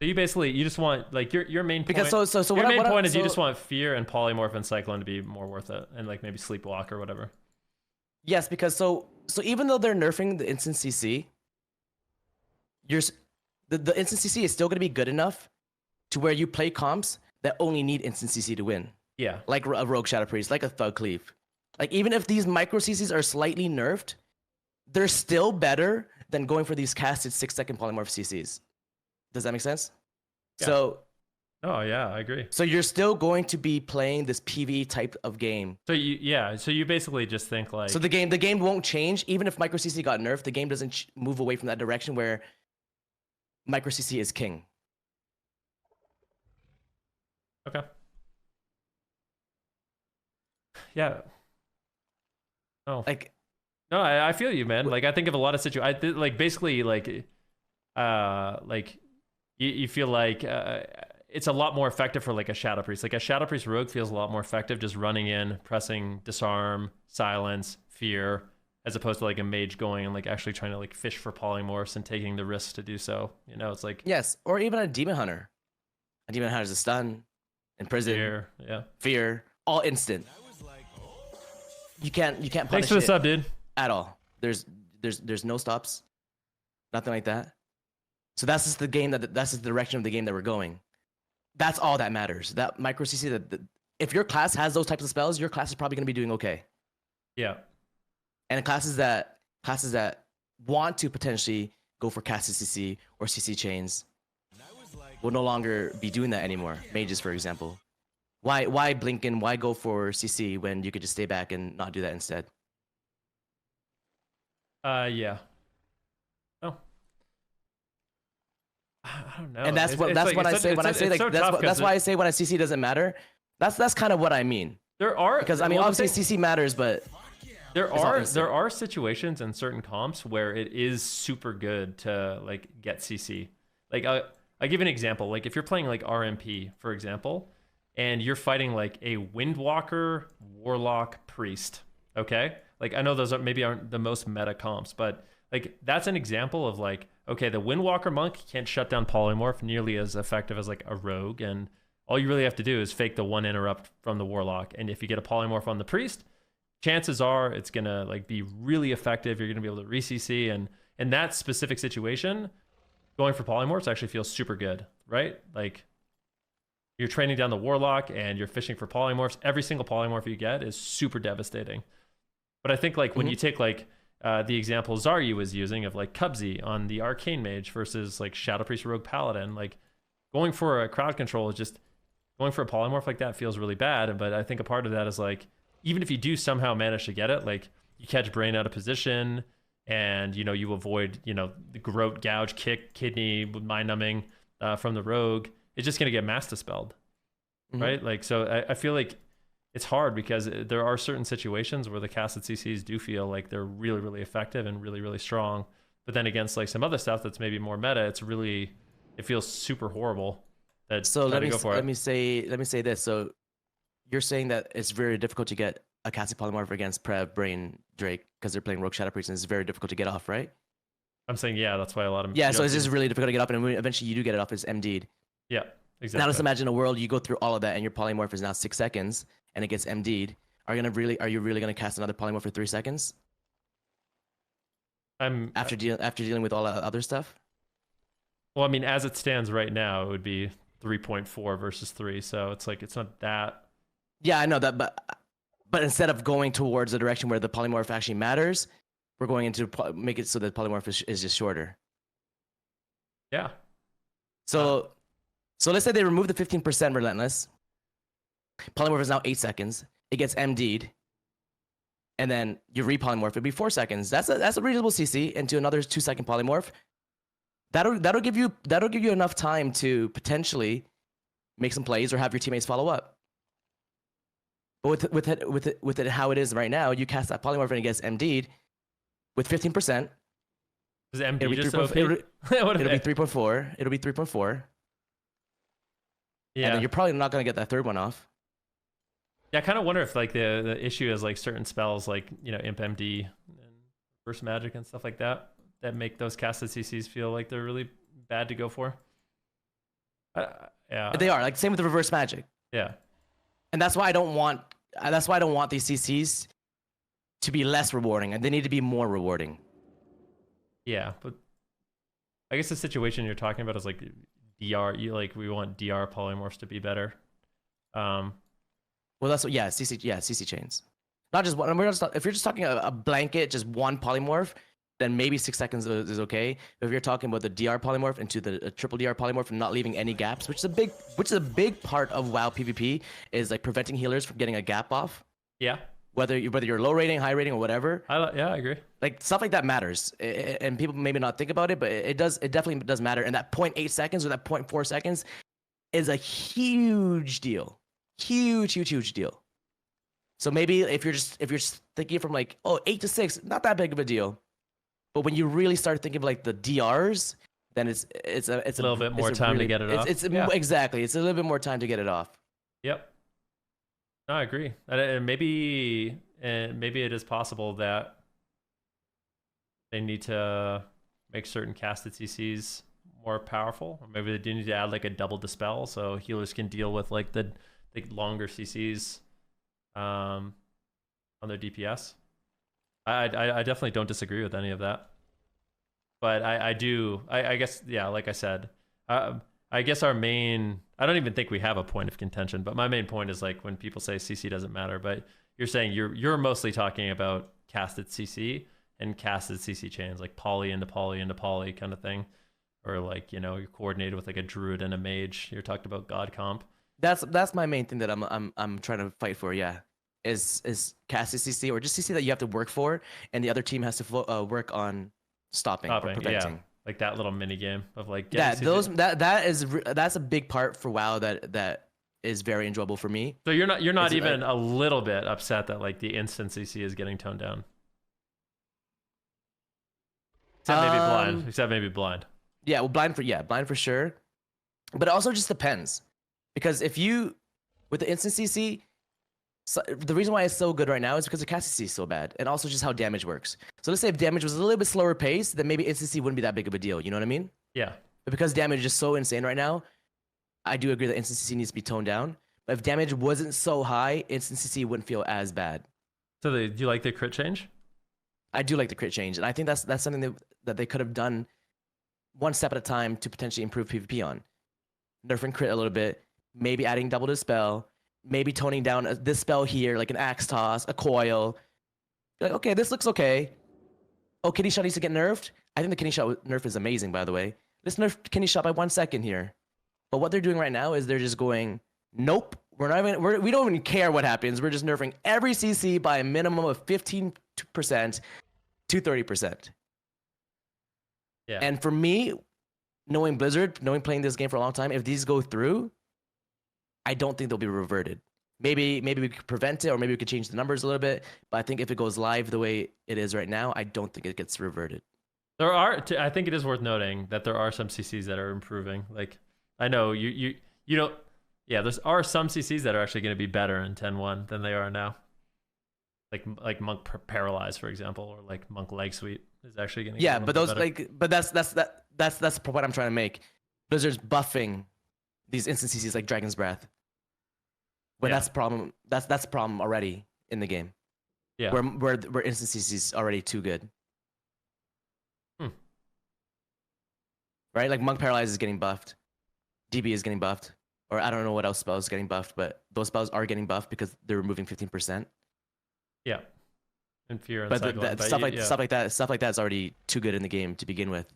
A: so you just want like your main point.
B: Because so
A: your
B: what
A: main point is you
B: so-
A: just want fear and polymorph and cyclone to be more worth it, and like maybe sleepwalk or whatever.
B: Yes, because so even though they're nerfing the instant CC, the instant CC is still going to be good enough to where you play comps that only need instant CC to win.
A: Yeah.
B: Like a Rogue Shadow Priest, like a Thug Cleave. Like even if these micro CCs are slightly nerfed, they're still better than going for these casted 6-second polymorph CCs. Does that make sense?
A: Yeah.
B: So
A: Oh yeah, I agree.
B: so you're still going to be playing this PvE type of game.
A: So you basically just think like
B: So the game won't change even if micro CC got nerfed. The game doesn't move away from that direction where micro CC is king.
A: okay. Yeah. Oh.
B: Like
A: No, I feel you, man. Like I think of a lot of situations. Like basically, like you feel like it's a lot more effective for like a Shadow Priest. Like a Shadow Priest rogue feels a lot more effective just running in, pressing disarm, silence, fear, as opposed to like a mage going and like actually trying to like fish for polymorphs and taking the risks to do so. You know, it's like
B: Yes, or even a demon hunter. A demon hunter is a stun, imprison,
A: fear. Yeah.
B: fear, all instant. You can't punish
A: Thanks for the
B: it
A: sub, dude.
B: at all. There's no stops, nothing like that. So that's just the game that's the direction of the game that we're going. That's all that matters. That micro CC that if your class has those types of spells, your class is probably going to be doing okay.
A: Yeah.
B: And classes that want to potentially go for casted CC or CC chains will no longer be doing that anymore. Mages, for example. Why blink in? Why go for CC when you could just stay back and not do that instead?
A: Yeah. Oh. I don't know.
B: And that's
A: It's
B: what that's
A: like-
B: what I
A: it's
B: say
A: such-
B: when I
A: it's
B: say like
A: so
B: that's
A: tough
B: what,
A: 'cause
B: that's why I say when a CC doesn't matter. That's kind of what I mean.
A: there are
B: Because I mean,
A: well, the
B: obviously
A: thing-
B: CC matters, but
A: there
B: all
A: are
B: instant.
A: there are situations in certain comps where it is super good to like get CC. Like I give an example. Like if you're playing like RMP, for example, and you're fighting like a Windwalker, Warlock, Priest. Okay, like I know those aren't the most meta comps, but like that's an example of like, okay, the Windwalker monk can't shut down polymorph nearly as effective as like a rogue, and all you really have to do is fake the one interrupt from the Warlock, and if you get a polymorph on the Priest, chances are it's gonna like be really effective. You're gonna be able to re-CC, and in that specific situation, going for polymorphs actually feels super good, right? Like you're training down the Warlock and you're fishing for polymorphs. Every single polymorph you get is super devastating. But I think like when you take like the example Zaryu was using of like Cubsy on the Arcane Mage versus like Shadow Priest Rogue Paladin, like going for a crowd control is just going for a polymorph like that feels really bad. But I think a part of that is like, even if you do somehow manage to get it, like you catch brain out of position and, you know, you avoid, you know, the Groat, Gouge, Kick, Kidney, mind numbing from the Rogue, it's just going to get mass dispelled, right? Like, so I feel like it's hard because there are certain situations where the casted CCs do feel like they're really, really effective and really, really strong. But then against like some other stuff that's maybe more meta, it feels super horrible.
B: so let me say this. So you're saying that it's very difficult to get a casted polymorph against Prev, Brain, Drake because they're playing Rogue Shadow Priest, and it's very difficult to get off, right?
A: I'm saying, yeah, that's why a lot of
B: So it's just really difficult to get up, and when eventually you do get it off, it's MD'd.
A: Yeah, exactly.
B: Now let's imagine a world you go through all of that, and your polymorph is now 6 seconds, and it gets MD'd. Are you really gonna cast another polymorph for 3 seconds after dealing with all that other stuff?
A: Well, I mean, as it stands right now, it would be 3.4 versus 3, so it's like it's not that.
B: Yeah, I know that, but instead of going towards the direction where the polymorph actually matters, we're going into make it so that polymorph is just shorter.
A: Yeah.
B: So let's say they remove the 15% relentless. Polymorph is now 8 seconds. It gets MD'd, and then you re-polymorph. It'd be 4 seconds. That's a reasonable CC into another 2-second polymorph. That'll give you enough time to potentially make some plays or have your teammates follow up. But with it how it is right now, you cast that polymorph and it gets MD'd with 15%.
A: Is MD
B: It'll be
A: just
B: 3.4.
A: it'll
B: It'll be 3.4. It'll be 3.4.
A: Yeah.
B: And then you're probably not gonna get that third one off.
A: Yeah, I kind of wonder if like the issue is like certain spells like, you know, Imp MD and Burst Magic and stuff like that make those casted CCs feel like they're really bad to go for. Yeah.
B: They are, like, same with the reverse magic.
A: Yeah.
B: And that's why I don't want these CCs to be less rewarding, and they need to be more rewarding.
A: Yeah, but I guess the situation you're talking about is like DR. We want DR polymorphs to be better.
B: Well, that's what, CC chains. Not just one. If you're just talking a blanket, just one polymorph, then maybe 6 seconds is okay. But if you're talking about the DR polymorph into the triple DR polymorph and not leaving any gaps, which is a big part of WoW PvP, is like preventing healers from getting a gap off.
A: Yeah.
B: Whether you're low rating, high rating, or whatever.
A: I agree.
B: Like stuff like that matters, and people maybe not think about it, but it definitely does matter. And that 0.8 seconds or that 0.4 seconds is a huge deal. Huge deal. So maybe if you're just thinking from like, oh, 8 to 6, not that big of a deal. But when you really start thinking of like the DRs, then it's
A: a little bit more time to get it off.
B: Exactly. It's a little bit more time to get it off.
A: Yep. No, I agree. And maybe it is possible that they need to make certain casted CCs more powerful, or maybe they do need to add like a double dispel so healers can deal with like the longer CCs on their DPS. I definitely don't disagree with any of that, but I guess, yeah, like I said, I guess our main, I don't even think we have a point of contention, but my main point is like when people say CC doesn't matter, but you're saying you're mostly talking about casted CC and casted CC chains, like poly into poly into poly kind of thing, or like, you know, you're coordinated with like a druid and a mage. You're talking about god comp.
B: That's my main thing that I'm trying to fight for. Yeah, is casted CC or just CC that you have to work for, and the other team has to work on stopping or preventing.
A: Yeah. Like that little mini game of like
B: that's a big part for WoW that is very enjoyable for me.
A: So you're not even a little bit upset that like the instant CC is getting toned down. Except maybe blind.
B: Yeah, well, blind for sure. But it also just depends, because if you with the instant CC, so the reason why it's so good right now is because the cast CC is so bad, and also just how damage works. So let's say if damage was a little bit slower pace, then maybe instant CC wouldn't be that big of a deal. You know what I mean?
A: Yeah.
B: But because damage is so insane right now, I do agree that instant CC needs to be toned down. But if damage wasn't so high, instant CC wouldn't feel as bad.
A: So do you like the crit change?
B: I do like the crit change, and I think that's something that they could have done one step at a time to potentially improve PvP on. Nerfing crit a little bit, maybe adding double dispel, maybe toning down this spell here, like an axe toss, a coil. Like, okay, this looks okay. Oh, kidney shot needs to get nerfed. I think the kidney shot nerf is amazing, by the way. Let's nerf kidney shot by 1 second here. But what they're doing right now is they're just going, nope, we don't even care what happens. We're just nerfing every CC by a minimum of 15% to 30%.
A: Yeah.
B: And for me, knowing Blizzard, playing this game for a long time, if these go through, I don't think they'll be reverted. Maybe we could prevent it, or maybe we could change the numbers a little bit. But I think if it goes live the way it is right now, I don't think it gets reverted.
A: I think it is worth noting that there are some CCs that are improving. Like, I know you don't. Yeah, are some CCs that are actually going to be better in 10.1 than they are now. Like Monk Paralyze, for example, or like Monk Leg Sweep is actually going to.
B: Yeah, but those better. But that's the point I'm trying to make. Blizzard's buffing these instant CCs like Dragon's Breath. But that's the problem. That's the problem already in the game.
A: Yeah.
B: Where instant CC is already too good. Right? Like Monk Paralyze is getting buffed. DB is getting buffed. Or I don't know what else spells is getting buffed, but those spells are getting buffed because they're removing 15%.
A: Yeah. And fear and
B: but
A: cyclone.
B: Stuff like that is already too good in the game to begin with.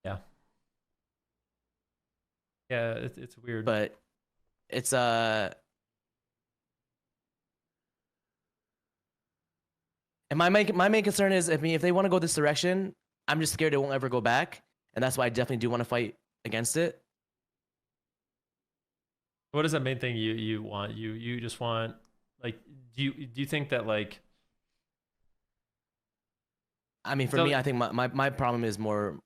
A: Yeah. Yeah, it's weird.
B: But it's and my main concern is, if they want to go this direction, I'm just scared it won't ever go back, and that's why I definitely do want to fight against it.
A: What is the main thing you want? You just want, like, do you think that, like,
B: I mean, for me, I think my problem is more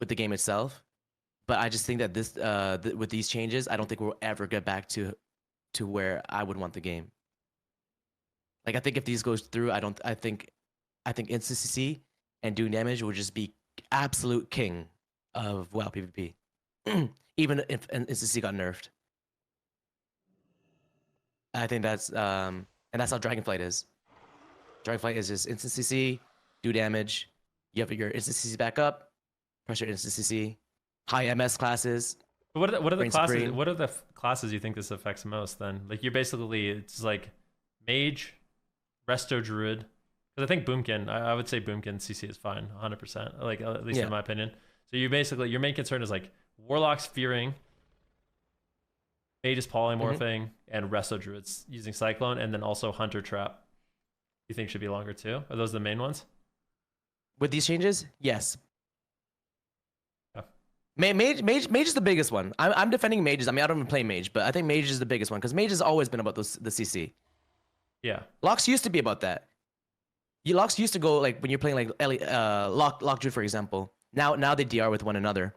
B: with the game itself, but I just think that this with these changes, I don't think we'll ever get back to where I would want the game. Like, I think if these goes through, I think instant CC and doing damage will just be absolute king of WoW PvP. Even if instant CC got nerfed. I think that's and that's how dragonflight is. Dragonflight is just instant CC, do damage. You have your instant CC back up, press your instant CC, high MS classes.
A: What are the classes? Supreme. What are the classes you think this affects most? Then, like, you're basically, it's like mage, resto druid. Because I think boomkin, I would say boomkin CC is fine, 100%. Like, at least in my opinion. So you basically, your main concern is like warlocks fearing, mages polymorphing, and resto druids using cyclone, and then also hunter trap. You think should be longer too? Are those the main ones?
B: With these changes, yes.
A: Yeah.
B: Mage is the biggest one. I'm defending mages. I mean, I don't even play mage, but I think mage is the biggest one because mage has always been about the CC.
A: Yeah.
B: Locks used to be about that. Locks used to go like when you're playing like Lock Druid, for example. Now they DR with one another.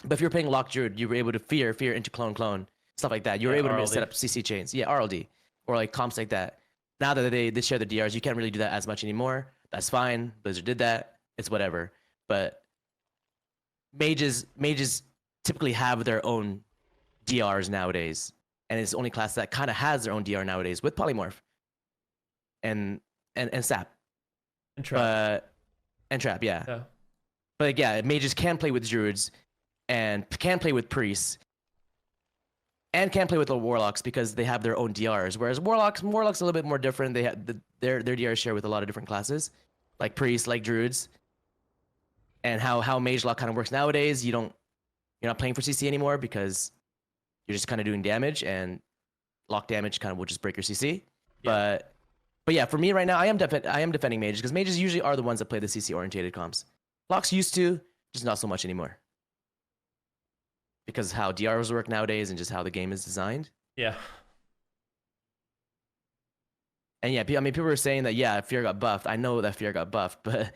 B: But if you're playing Lock Druid, you were able to fear into clone, stuff like that. You were able to set up CC chains. Yeah, RLD. Or like comps like that. Now that they share the DRs, you can't really do that as much anymore. That's fine. Blizzard did that. It's whatever. But mages typically have their own DRs nowadays. And it's the only class that kind of has their own DR nowadays with polymorph. And sap.
A: And trap.
B: And trap, yeah. But like, yeah, mages can play with druids and can play with priests and can play with the warlocks because they have their own DRs. Whereas warlocks a little bit more different. They have their DRs share with a lot of different classes, like priests, like druids. And how mage lock kind of works nowadays, you're not playing for CC anymore because you're just kind of doing damage, and lock damage kind of will just break your CC. Yeah. But yeah, for me right now, I am defending mages because mages usually are the ones that play the CC orientated comps. Locks used to, just not so much anymore. Because how DRs work nowadays and just how the game is designed.
A: Yeah.
B: And yeah, I mean, people were saying that, yeah, Fear got buffed. I know that Fear got buffed, but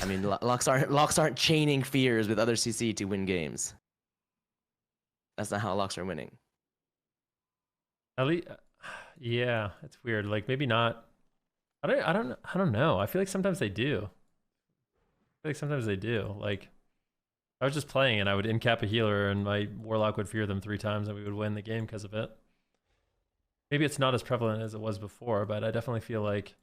B: I mean, locks aren't chaining fears with other CC to win games. That's not how locks are winning.
A: At least, yeah, it's weird. Like maybe not. I don't know. I feel like sometimes they do. Like I was just playing and I would incap a healer and my warlock would fear them 3 times and we would win the game because of it. Maybe it's not as prevalent as it was before, but I definitely feel like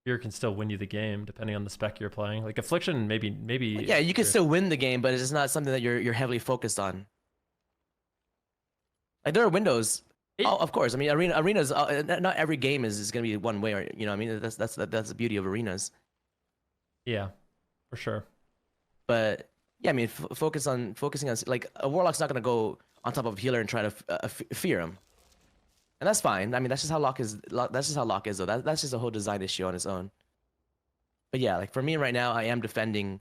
A: fear can still win you the game depending on the spec you're playing. Like affliction, maybe.
B: Yeah, you can still win the game, but it's just not something that you're heavily focused on. Like there are windows. Of course. I mean, arenas. Not every game is going to be one way, or you know. I mean, that's the beauty of arenas.
A: Yeah, for sure.
B: But yeah, I mean, focusing on like a warlock's not going to go on top of a healer and try to fear him, and that's fine. I mean, that's just how lock is. That's just how lock is, though. That's just a whole design issue on its own. But yeah, like for me right now, I am defending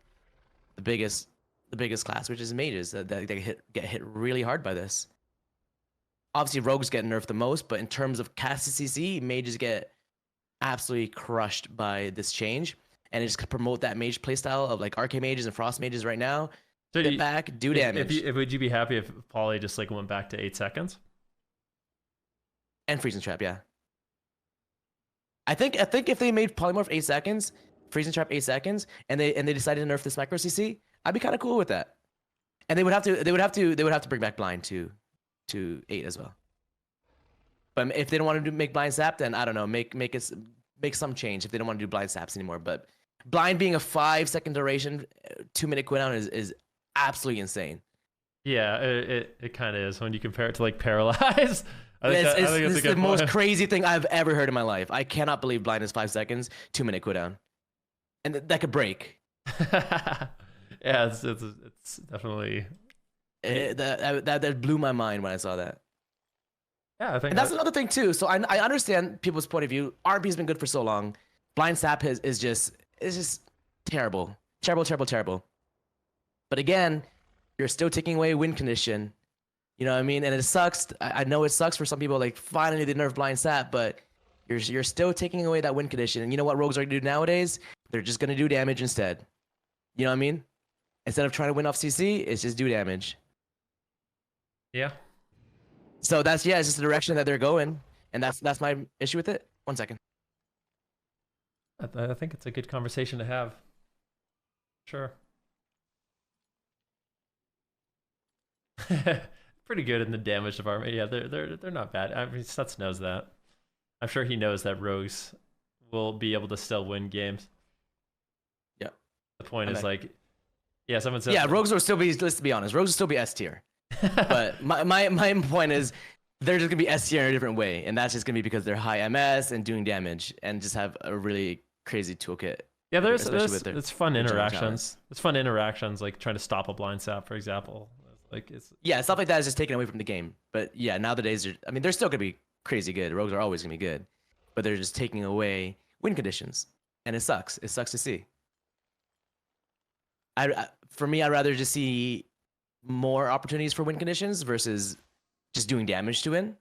B: the biggest class, which is mages that get hit really hard by this. Obviously, rogues get nerfed the most, but in terms of casted CC, mages get absolutely crushed by this change. And it just could promote that mage playstyle of like arcane mages and frost mages right now. So sit back, do damage.
A: Would you be happy if Poly just like went back to 8 seconds?
B: And freezing trap, yeah. I think if they made polymorph 8 seconds, freezing trap 8 seconds, and they decided to nerf this macro CC, I'd be kind of cool with that. And they would have to bring back blind to 8 as well. But if they don't want to make blind sap, then I don't know, make some change if they don't want to do blind saps anymore. But blind being a 5-second duration, 2-minute cooldown is absolutely insane.
A: Yeah, it kind of is when you compare it to like paralyze. I think
B: it's the most crazy thing I've ever heard in my life. I cannot believe blind is 5 seconds, 2-minute cooldown, and that could break.
A: Yeah, it's definitely.
B: That blew my mind when I saw that.
A: Yeah, I think
B: that's another thing too. So I understand people's point of view. RP's been good for so long. Blind sap is just terrible. But again, you're still taking away win condition. You know what I mean? And it sucks. I know it sucks for some people. Like finally they nerf blind sap, but you're still taking away that win condition. And you know what rogues are gonna do nowadays? They're just gonna do damage instead. You know what I mean? Instead of trying to win off CC, it's just do damage.
A: Yeah.
B: So it's just the direction that they're going, and that's my issue with it. 1 second.
A: I think it's a good conversation to have. Sure. Pretty good in the damage department. Yeah, they're not bad. I mean, Snutz knows that. I'm sure he knows that rogues will be able to still win games.
B: Yeah.
A: The point is like, yeah, someone said.
B: Yeah, rogues will still be. Let's be honest, rogues will still be S tier. But my point is they're just gonna be S tier in a different way, and that's just gonna be because they're high MS and doing damage and just have a really crazy toolkit.
A: Yeah, it's fun interactions. It's fun interactions, like trying to stop a blind sap, for example. Like
B: stuff like that is just taken away from the game. But yeah, nowadays they're still gonna be crazy good. Rogues are always gonna be good, but they're just taking away win conditions, and it sucks. It sucks to see. For me, I'd rather just see more opportunities for win conditions versus just doing damage to win.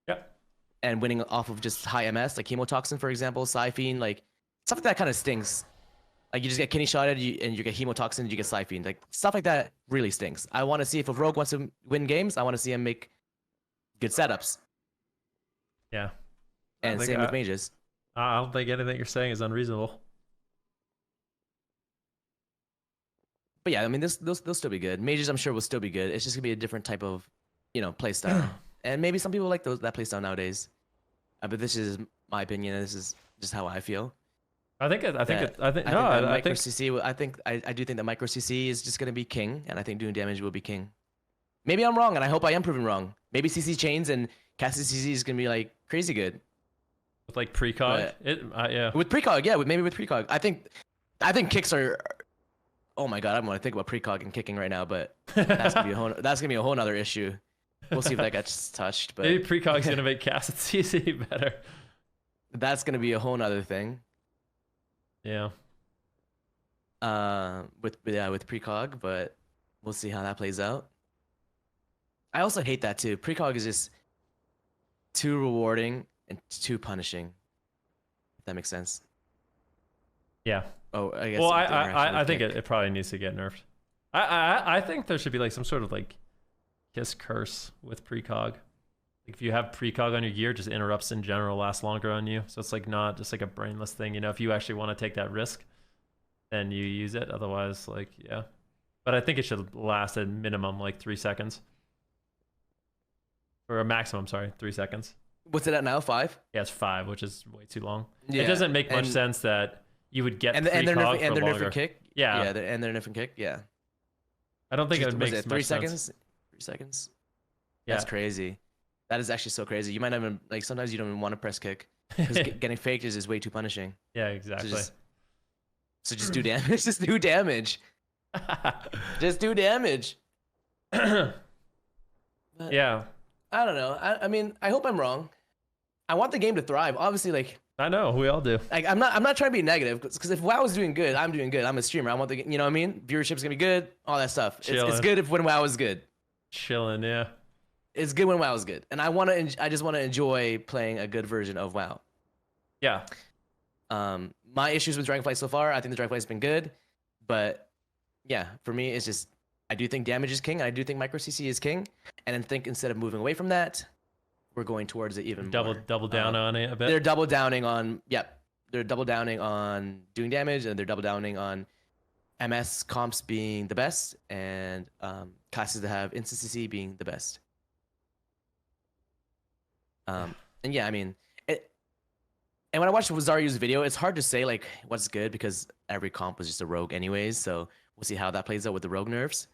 A: Yep.
B: And winning off of just high MS, like Hemotoxin, for example, Siphene, like stuff like that kind of stinks. Like you just get kidney shotted and you get Hemotoxin, you get Siphene. Like stuff like that really stinks. I want to see if a Rogue wants to win games, I want to see him make good setups.
A: Yeah.
B: And same with mages.
A: I don't think anything you're saying is unreasonable.
B: But yeah, I mean, they'll still be good. Mages, I'm sure, will still be good. It's just gonna be a different type of, play style. And maybe some people like that play style nowadays. But this is my opinion. This is just how I feel.
A: I think
B: micro CC. I do think that micro CC is just gonna be king, and I think doing damage will be king. Maybe I'm wrong, and I hope I am proven wrong. Maybe CC chains and casted CC is gonna be like crazy good.
A: With like precog, yeah.
B: With precog, yeah. Maybe with precog, I think kicks are. Oh my god, I'm gonna think about precog and kicking right now, but that's gonna be a whole nother issue. We'll see if that gets touched. But
A: maybe precog's gonna make casted CC better.
B: That's gonna be a whole nother thing.
A: Yeah.
B: With precog, but we'll see how that plays out. I also hate that too. Precog is just too rewarding and too punishing. If that makes sense.
A: Yeah.
B: Oh, I guess.
A: Well, I think it probably needs to get nerfed. I think there should be like some sort of like kiss curse with precog. Like if you have precog on your gear, just interrupts in general last longer on you. So it's like not just like a brainless thing. If you actually want to take that risk, then you use it. Otherwise, like, yeah. But I think it should last at minimum like 3 seconds. Or a maximum, 3 seconds.
B: What's it at now? 5?
A: Yeah, it's 5, which is way too long.
B: Yeah.
A: It doesn't make much sense that you would get
B: and they're nerfing kick.
A: Yeah.
B: And they're nerfing kick. Yeah.
A: I don't think it would make much
B: 3
A: sense.
B: seconds. 3 seconds.
A: Yeah.
B: That's crazy. That is actually so crazy. You might not even like. Sometimes you don't even want to press kick because getting faked is way too punishing.
A: Yeah, exactly.
B: So just do damage. Just do damage. Just do damage.
A: Yeah.
B: I don't know. I mean, I hope I'm wrong. I want the game to thrive. Obviously, like.
A: I know, we all do.
B: Like, I'm not trying to be negative because if WoW is doing good, I'm doing good. I'm a streamer. I want the, you know what I mean? Viewership's gonna be good. All that stuff. It's good when WoW is good.
A: Chilling, yeah.
B: It's good when WoW is good, and I just want to enjoy playing a good version of WoW.
A: Yeah.
B: My issues with Dragonflight so far, I think the Dragonflight's been good, but yeah, for me, it's just I do think damage is king, and I do think micro CC is king, and I think instead of moving away from that, we're going towards it even more.
A: Double down on it a bit.
B: They're double downing on they're double downing on doing damage, and they're double downing on MS comps being the best, and classes that have instant CC being the best. And yeah, I mean, and when I watched Wazariu's video, it's hard to say like what's good because every comp was just a rogue anyways. So we'll see how that plays out with the rogue nerfs.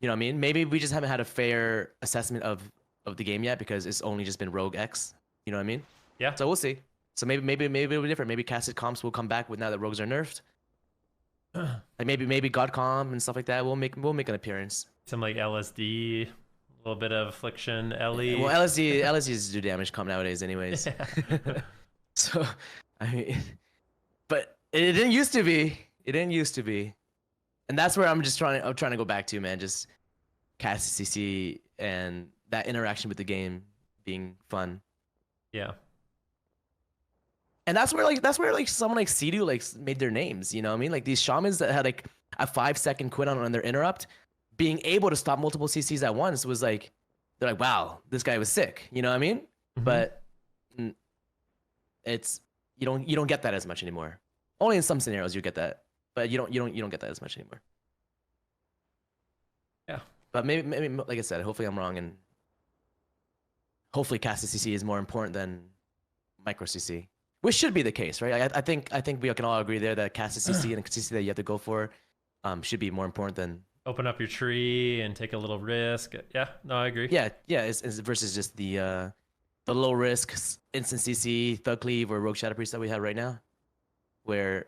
B: You know what I mean? Maybe we just haven't had a fair assessment of the game yet because it's only just been rogue X. You know what I mean?
A: Yeah.
B: So we'll see. So maybe it'll be different. Maybe casted comps will come back with now that rogues are nerfed. Like maybe God comp and stuff like that will make an appearance.
A: Some like LSD, a little bit of affliction, LE.
B: Well, LSDs do damage comp nowadays, anyways. Yeah. So, I mean, but it didn't used to be. It didn't used to be, and that's where I'm trying to go back to, man. Just cast CC and that interaction with the game being fun.
A: Yeah.
B: And that's where someone like Sea-Doo like made their names. You know what I mean? Like these shamans that had like a 5-second cooldown on their interrupt, being able to stop multiple CCs at once was like, they're like, wow, this guy was sick. You know what I mean? Mm-hmm. But it's you don't get that as much anymore. Only in some scenarios you get that, but you don't get that as much anymore.
A: Yeah.
B: But maybe like I said, hopefully I'm wrong, and hopefully casted CC is more important than micro CC, which should be the case, right? I think we can all agree there that casted CC and CC that you have to go for should be more important than
A: open up your tree and take a little risk. Yeah, no, I agree.
B: Yeah, it's versus just the low risk instant CC, Thug Cleave, or Rogue Shadow Priest that we have right now, where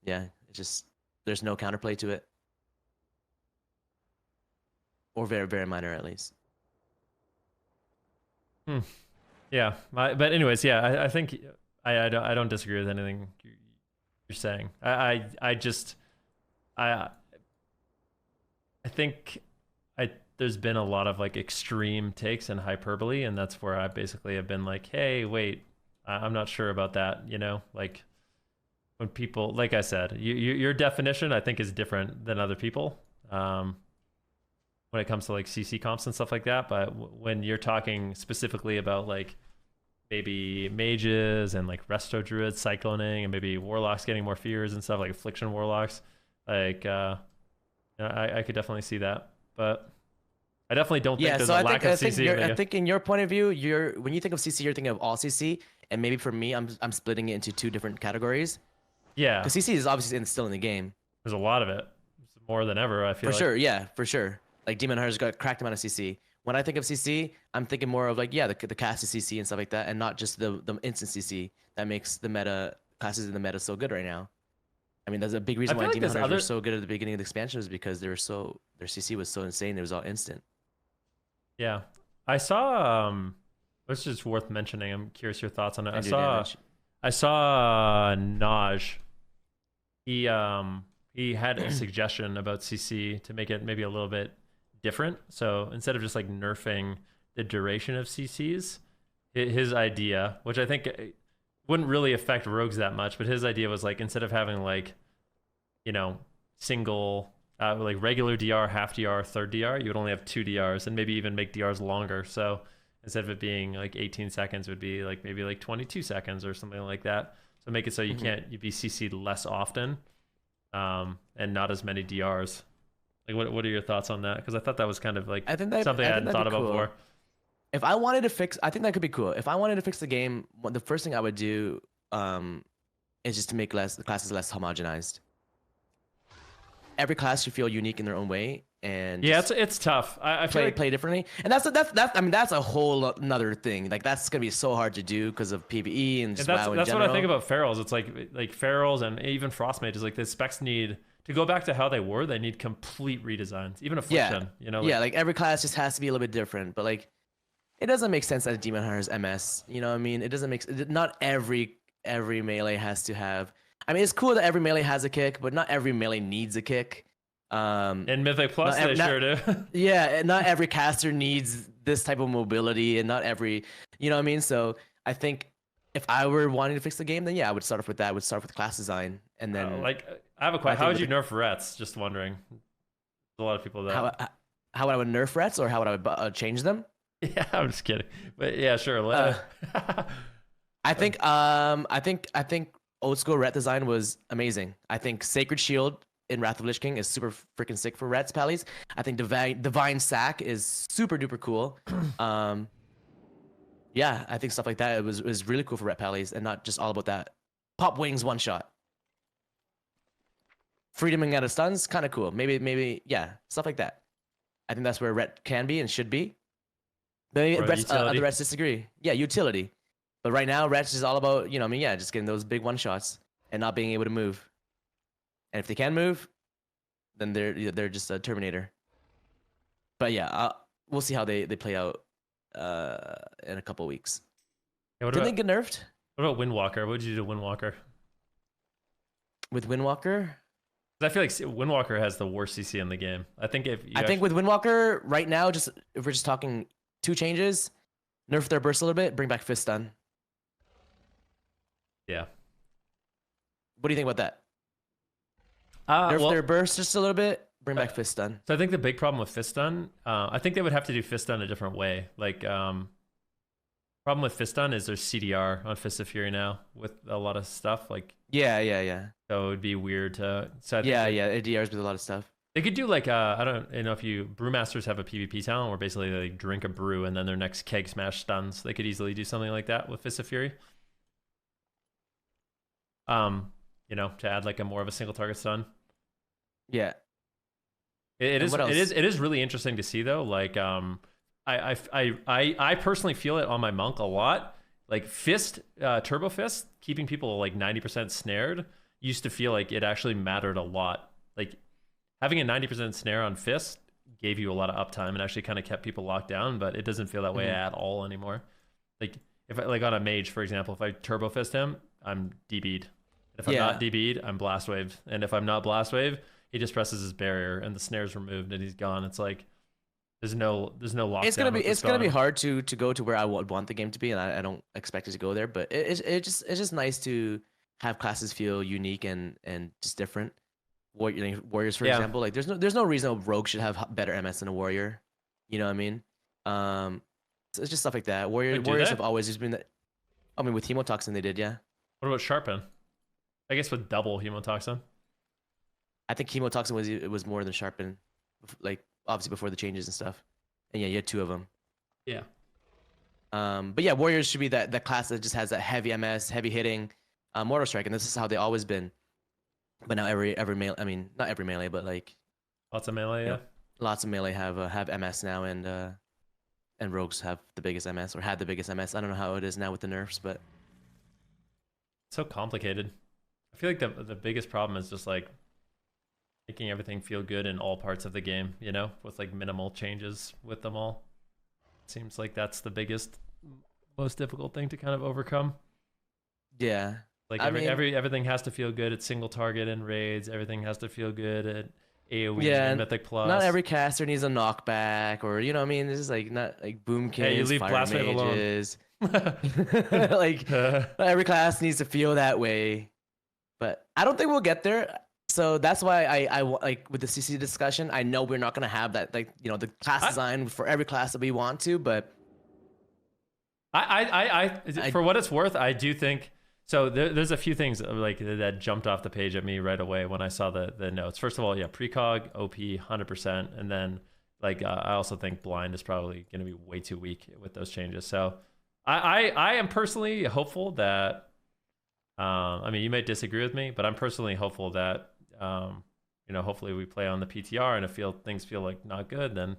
B: yeah, it's just there's no counterplay to it, or very very minor at least.
A: Yeah, but anyways, yeah, I think I don't disagree with anything you're saying. I I think there's been a lot of like extreme takes and hyperbole, and that's where I basically have been like, hey, wait, I'm not sure about that. You know, like when people, like I said, your definition I think is different than other people. When it comes to like CC comps and stuff like that, but when you're talking specifically about like maybe mages and like resto druids cycloning and maybe warlocks getting more fears and stuff like affliction warlocks, like I could definitely see that, but I definitely don't think there's a lack of CC.
B: I think in your point of view, when you think of CC, you're thinking of all CC, and maybe for me, I'm splitting it into two different categories.
A: Yeah,
B: because CC is obviously still in the game.
A: There's a lot of it, it's more than ever. I feel
B: for sure, yeah, for sure. Like Demon Hunter's got a cracked amount of CC. When I think of CC, I'm thinking more of like the casted CC and stuff like that, and not just the instant CC that makes the meta classes in the meta so good right now. I mean, that's a big reason why Demon Hunters were so good at the beginning of the expansion, was because their CC was so insane. It was all instant.
A: Yeah, I saw. Which is worth mentioning. I'm curious your thoughts on it. I saw Naj. He had a suggestion about CC to make it maybe a little bit different. So instead of just like nerfing the duration of CCs, his idea, which I think wouldn't really affect rogues that much, but his idea was like, instead of having like, you know, single like regular DR, half DR, third DR, you would only have 2 DRs, and maybe even make DRs longer. So instead of it being like 18 seconds, it would be like maybe like 22 seconds or something like that. So make it so you'd be CC'd less often, and not as many DRs. Like what are your thoughts on that? Because I thought that was kind of like something I hadn't thought about before.
B: If I wanted to fix, I think that could be cool. If I wanted to fix the game, the first thing I would do is just to make the classes less homogenized. Every class should feel unique in their own way, and
A: yeah, it's tough. I feel like
B: play differently, and that's I mean that's a whole another thing. Like that's gonna be so hard to do because of PvE and just WoW in general.
A: That's what I think about ferals. It's like ferals and even frost mages. Like the specs need to go back to how they were. They need complete redesigns. Even affliction, you know.
B: Like every class just has to be a little bit different. But like, it doesn't make sense that a Demon Hunter's MS. You know what I mean? It doesn't make. Not every melee has to have. I mean, it's cool that every melee has a kick, but not every melee needs a kick.
A: In Mythic Plus, they sure do.
B: Yeah, not every caster needs this type of mobility, and not every, you know what I mean? So I think if I were wanting to fix the game, then yeah, I would start off with that. I would start with class design, and then
A: like I have a question. How would you nerf Rets? Just wondering. There's a lot of people that.
B: How would I nerf Rets, or how would I change them?
A: Yeah, I'm just kidding. But yeah, sure.
B: I think old school Ret design was amazing. I think Sacred Shield in Wrath of Lich King is super freaking sick for Rets Pallies. I think Divine Sack is super duper cool. Yeah, I think stuff like that was really cool for Ret Pallies, and not just all about that. Pop wings one shot. Freedoming out of stuns, kind of cool. Maybe yeah, stuff like that. I think that's where Ret can be and should be. Maybe other Rets disagree. Yeah, utility. But right now, Rets is all about, you know, I mean, yeah, just getting those big one shots and not being able to move. And if they can move, then they're just a Terminator. But yeah, we'll see how they play out in a couple weeks.
A: Yeah,
B: Did they get nerfed?
A: What about Windwalker? What did you do to Windwalker?
B: With Windwalker?
A: I feel like Windwalker has the worst CC in the game. I think
B: with Windwalker right now, if we're just talking 2 changes, nerf their burst a little bit, bring back fist stun.
A: Yeah.
B: What do you think about that? Nerf their burst just a little bit, bring back fist stun.
A: So I think the big problem with fist stun, I think they would have to do fist stun a different way. Like, problem with fist stun is there's CDR on Fist of Fury now with a lot of stuff. Like,
B: yeah.
A: So it would be weird to. So
B: it DRs with a lot of stuff.
A: They could do like I don't know if brewmasters have a PvP talent where basically they drink a brew and then their next keg smash stuns. They could easily do something like that with Fist of Fury. You know, to add like a more of a single target stun.
B: Yeah.
A: It is really interesting to see though. Like I personally feel it on my monk a lot. Like Turbo Fist, keeping people like 90% snared used to feel like it actually mattered a lot. Like having a 90% snare on Fist gave you a lot of uptime and actually kind of kept people locked down, but it doesn't feel that way at all anymore. Like if I, like on a mage, for example, if I Turbo Fist him, I'm DB'd. If I'm not DB'd, I'm Blast Waved. And if I'm not Blast Wave, he just presses his barrier and the snare's removed and he's gone. It's like there's no lockdown.
B: It's gonna be hard to go to where I would want the game to be, and I don't expect it to go there. But it's just nice to have classes feel unique and just different. Warriors, for example, like there's no reason a rogue should have better MS than a warrior. You know what I mean? So it's just stuff like that. Warriors have always just been that. I mean, with hemotoxin they did, yeah.
A: What about sharpen? I guess with double hemotoxin.
B: I think hemotoxin was more than sharpen, like obviously before the changes and stuff. And yeah, you had 2 of them.
A: Yeah.
B: But yeah, warriors should be that class that just has that heavy MS, heavy hitting, mortal strike, and this is how they always been. But now every melee, I mean not every melee, but like
A: lots of melee, yeah.
B: Lots of melee have MS now, and rogues have the biggest MS or had the biggest MS. I don't know how it is now with the nerfs, but
A: it's so complicated. I feel like the biggest problem is just like making everything feel good in all parts of the game, you know, with like minimal changes with them all. It seems like that's the most difficult thing to kind of overcome.
B: Yeah.
A: Like everything has to feel good at single target and raids. Everything has to feel good at AoE and Mythic Plus.
B: Not every caster needs a knockback, or you know what I mean. This is like not like boom kills.
A: Hey, you leave Blast Wave alone.
B: Like not every class needs to feel that way, but I don't think we'll get there. So that's why I like with the CC discussion. I know we're not gonna have that, like, you know, the class design for every class that we want to, but
A: for what it's worth, I do think. So there's a few things like that jumped off the page at me right away when I saw the notes. First of all, yeah, precog, OP, 100%. And then like I also think blind is probably going to be way too weak with those changes. So I am personally hopeful that, I mean, you may disagree with me, but I'm personally hopeful that, you know, hopefully we play on the PTR and if things feel like not good, then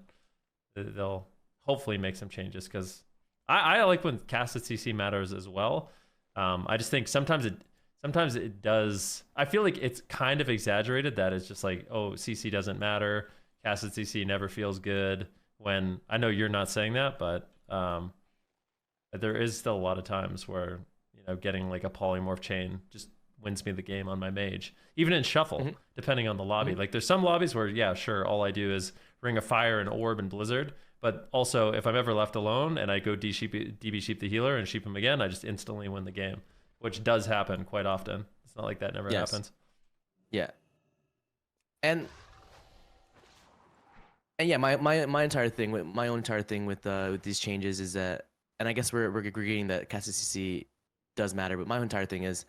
A: they'll hopefully make some changes. Because I like when casted CC matters as well. I just think sometimes it does. I feel like it's kind of exaggerated that it's just like, oh, CC doesn't matter. Casted CC never feels good. When I know you're not saying that, but there is still a lot of times where, you know, getting like a polymorph chain just wins me the game on my mage. Even in shuffle, depending on the lobby. Like there's some lobbies where, yeah, sure, all I do is Ring of Fire and Orb and Blizzard. But also, if I'm ever left alone and I go DB Sheep the healer and sheep him again, I just instantly win the game, which does happen quite often. It's not like that never happens.
B: Yeah. And yeah, my entire thing with my own entire thing with these changes is that, and I guess we're agreeing that casted CC does matter, but my entire thing is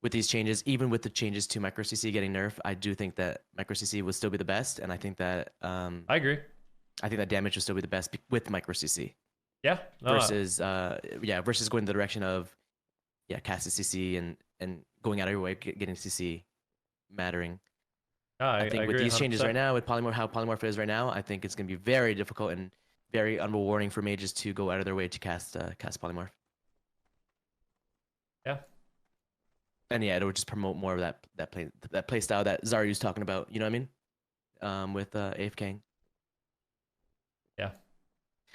B: with these changes, even with the changes to micro CC getting nerfed, I do think that micro CC will still be the best, and I think that
A: I agree.
B: I think that damage will still be the best with micro CC.
A: Yeah.
B: Versus versus going the direction of casted CC and going out of your way getting CC mattering. I think with these changes
A: 100%.
B: right now, with polymorph, how polymorph is right now, I think it's going to be very difficult and very unrewarding for mages to go out of their way to cast polymorph.
A: Yeah.
B: And yeah, it'll just promote more of that play style that Zaryu's talking about. You know what I mean? With AFKing.
A: Yeah.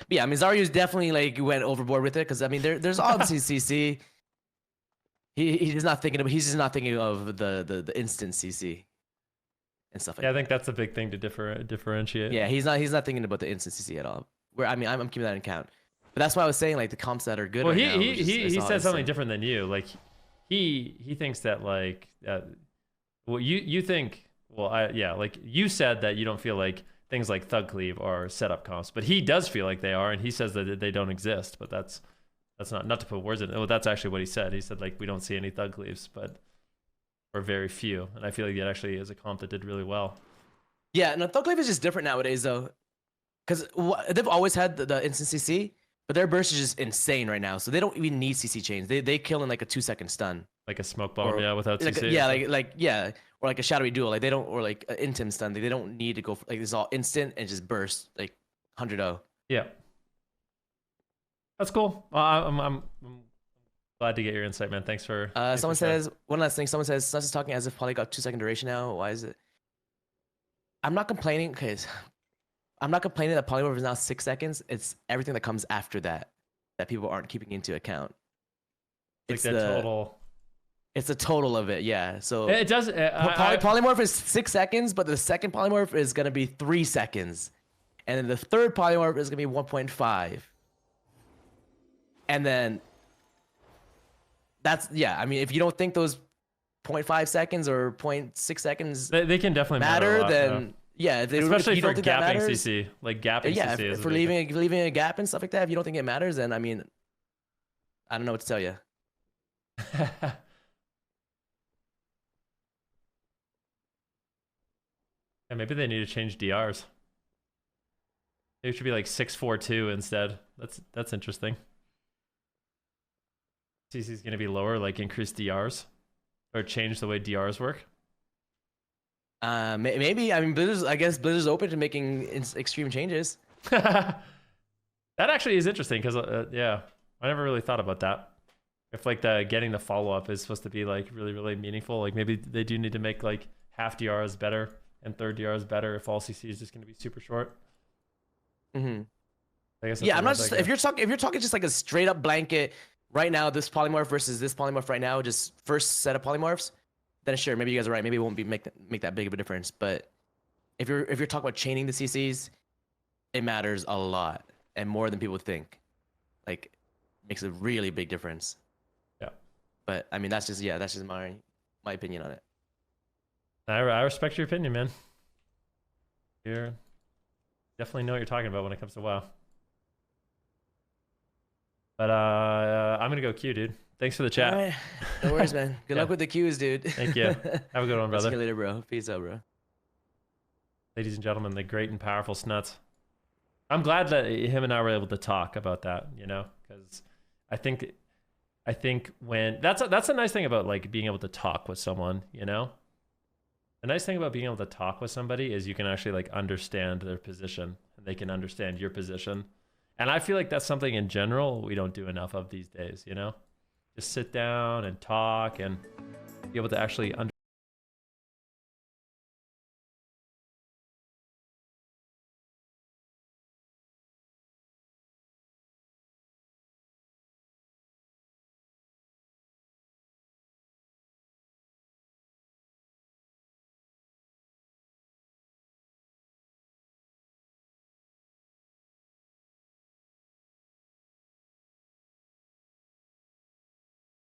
B: But yeah, I mean, Zaryu's definitely like went overboard with it because I mean, there's obviously CC. He's just not thinking of the instant CC and stuff like that.
A: Yeah, I think that's a big thing to differentiate.
B: Yeah, he's not thinking about the instant CC at all. Where I mean, I'm keeping that in account. But that's why I was saying like the comps that are good.
A: Well,
B: right now,
A: he said something different than you. Like he thinks that like well you think like you said that you don't feel like things like Thug Cleave are setup comps, but he does feel like they are, and he says that they don't exist. But that's not to put words in it. Well, that's actually what he said. He said like we don't see any Thug Cleaves, or very few, and I feel like it actually is a comp that did really well.
B: Yeah, no, Thug Cleave is just different nowadays though, because they've always had the instant CC, but their burst is just insane right now. So they don't even need CC chains. They kill in like a 2-second stun,
A: like a smoke bomb, without
B: like
A: CC.
B: Or like a shadowy duel. Like they don't, or like an intim stun. They don't need to go for, like it's all instant and just burst like 100-0.
A: Yeah, that's cool. I'm glad to get your insight, man. Thanks for.
B: Someone says one last thing. Someone says Snutz is talking as if Poly got 2-second duration now. Why is it? I'm not complaining because I'm not complaining that polymorph is now 6 seconds. It's everything that comes after that people aren't keeping into account.
A: It's like the total.
B: It's a total of it, yeah. So
A: It does.
B: polymorph is 6 seconds, but the second polymorph is gonna be 3 seconds, and then the third polymorph is gonna be 1.5, and then that's I mean, if you don't think those 0.5 seconds or 0.6 seconds
A: they can definitely
B: matter,
A: a lot,
B: then
A: especially
B: if you
A: for
B: don't think that
A: gapping
B: matters,
A: CC, like gapping
B: yeah,
A: CC is
B: for leaving a gap and stuff like that. If you don't think it matters, then I mean, I don't know what to tell you.
A: Yeah, maybe they need to change DRs. Maybe it should be like 642 instead. That's interesting. CC is going to be lower, like increase DRs or change the way DRs work.
B: Maybe. I mean, I guess Blizzard's open to making extreme changes.
A: That actually is interesting because yeah, I never really thought about that. If like getting the follow up is supposed to be like really really meaningful, like maybe they do need to make like half DRs better and third DRs better if all CC is just going to be super short.
B: Mm-hmm.
A: I guess
B: I'm not just if you're talking just like a straight up blanket right now, this polymorph versus this polymorph right now, just first set of polymorphs, then sure, maybe you guys are right. Maybe it won't be make that big of a difference. But if you're talking about chaining the CCs, it matters a lot and more than people think. Like, makes a really big difference.
A: Yeah.
B: But I mean, that's just my opinion on it.
A: I respect your opinion, man. You definitely know what you're talking about when it comes to WoW. But I'm gonna go Q, dude. Thanks for the chat.
B: All right. No worries, man. Good luck with the Qs, dude.
A: Thank you. Have a good one, brother.
B: See you later, bro. Peace out, bro.
A: Ladies and gentlemen, the great and powerful Snutz. I'm glad that him and I were able to talk about that, you know, because I think when that's a nice thing about like being able to talk with someone, you know. The nice thing about being able to talk with somebody is you can actually like understand their position and they can understand your position. And I feel like that's something in general we don't do enough of these days, you know? Just sit down and talk and be able to actually understand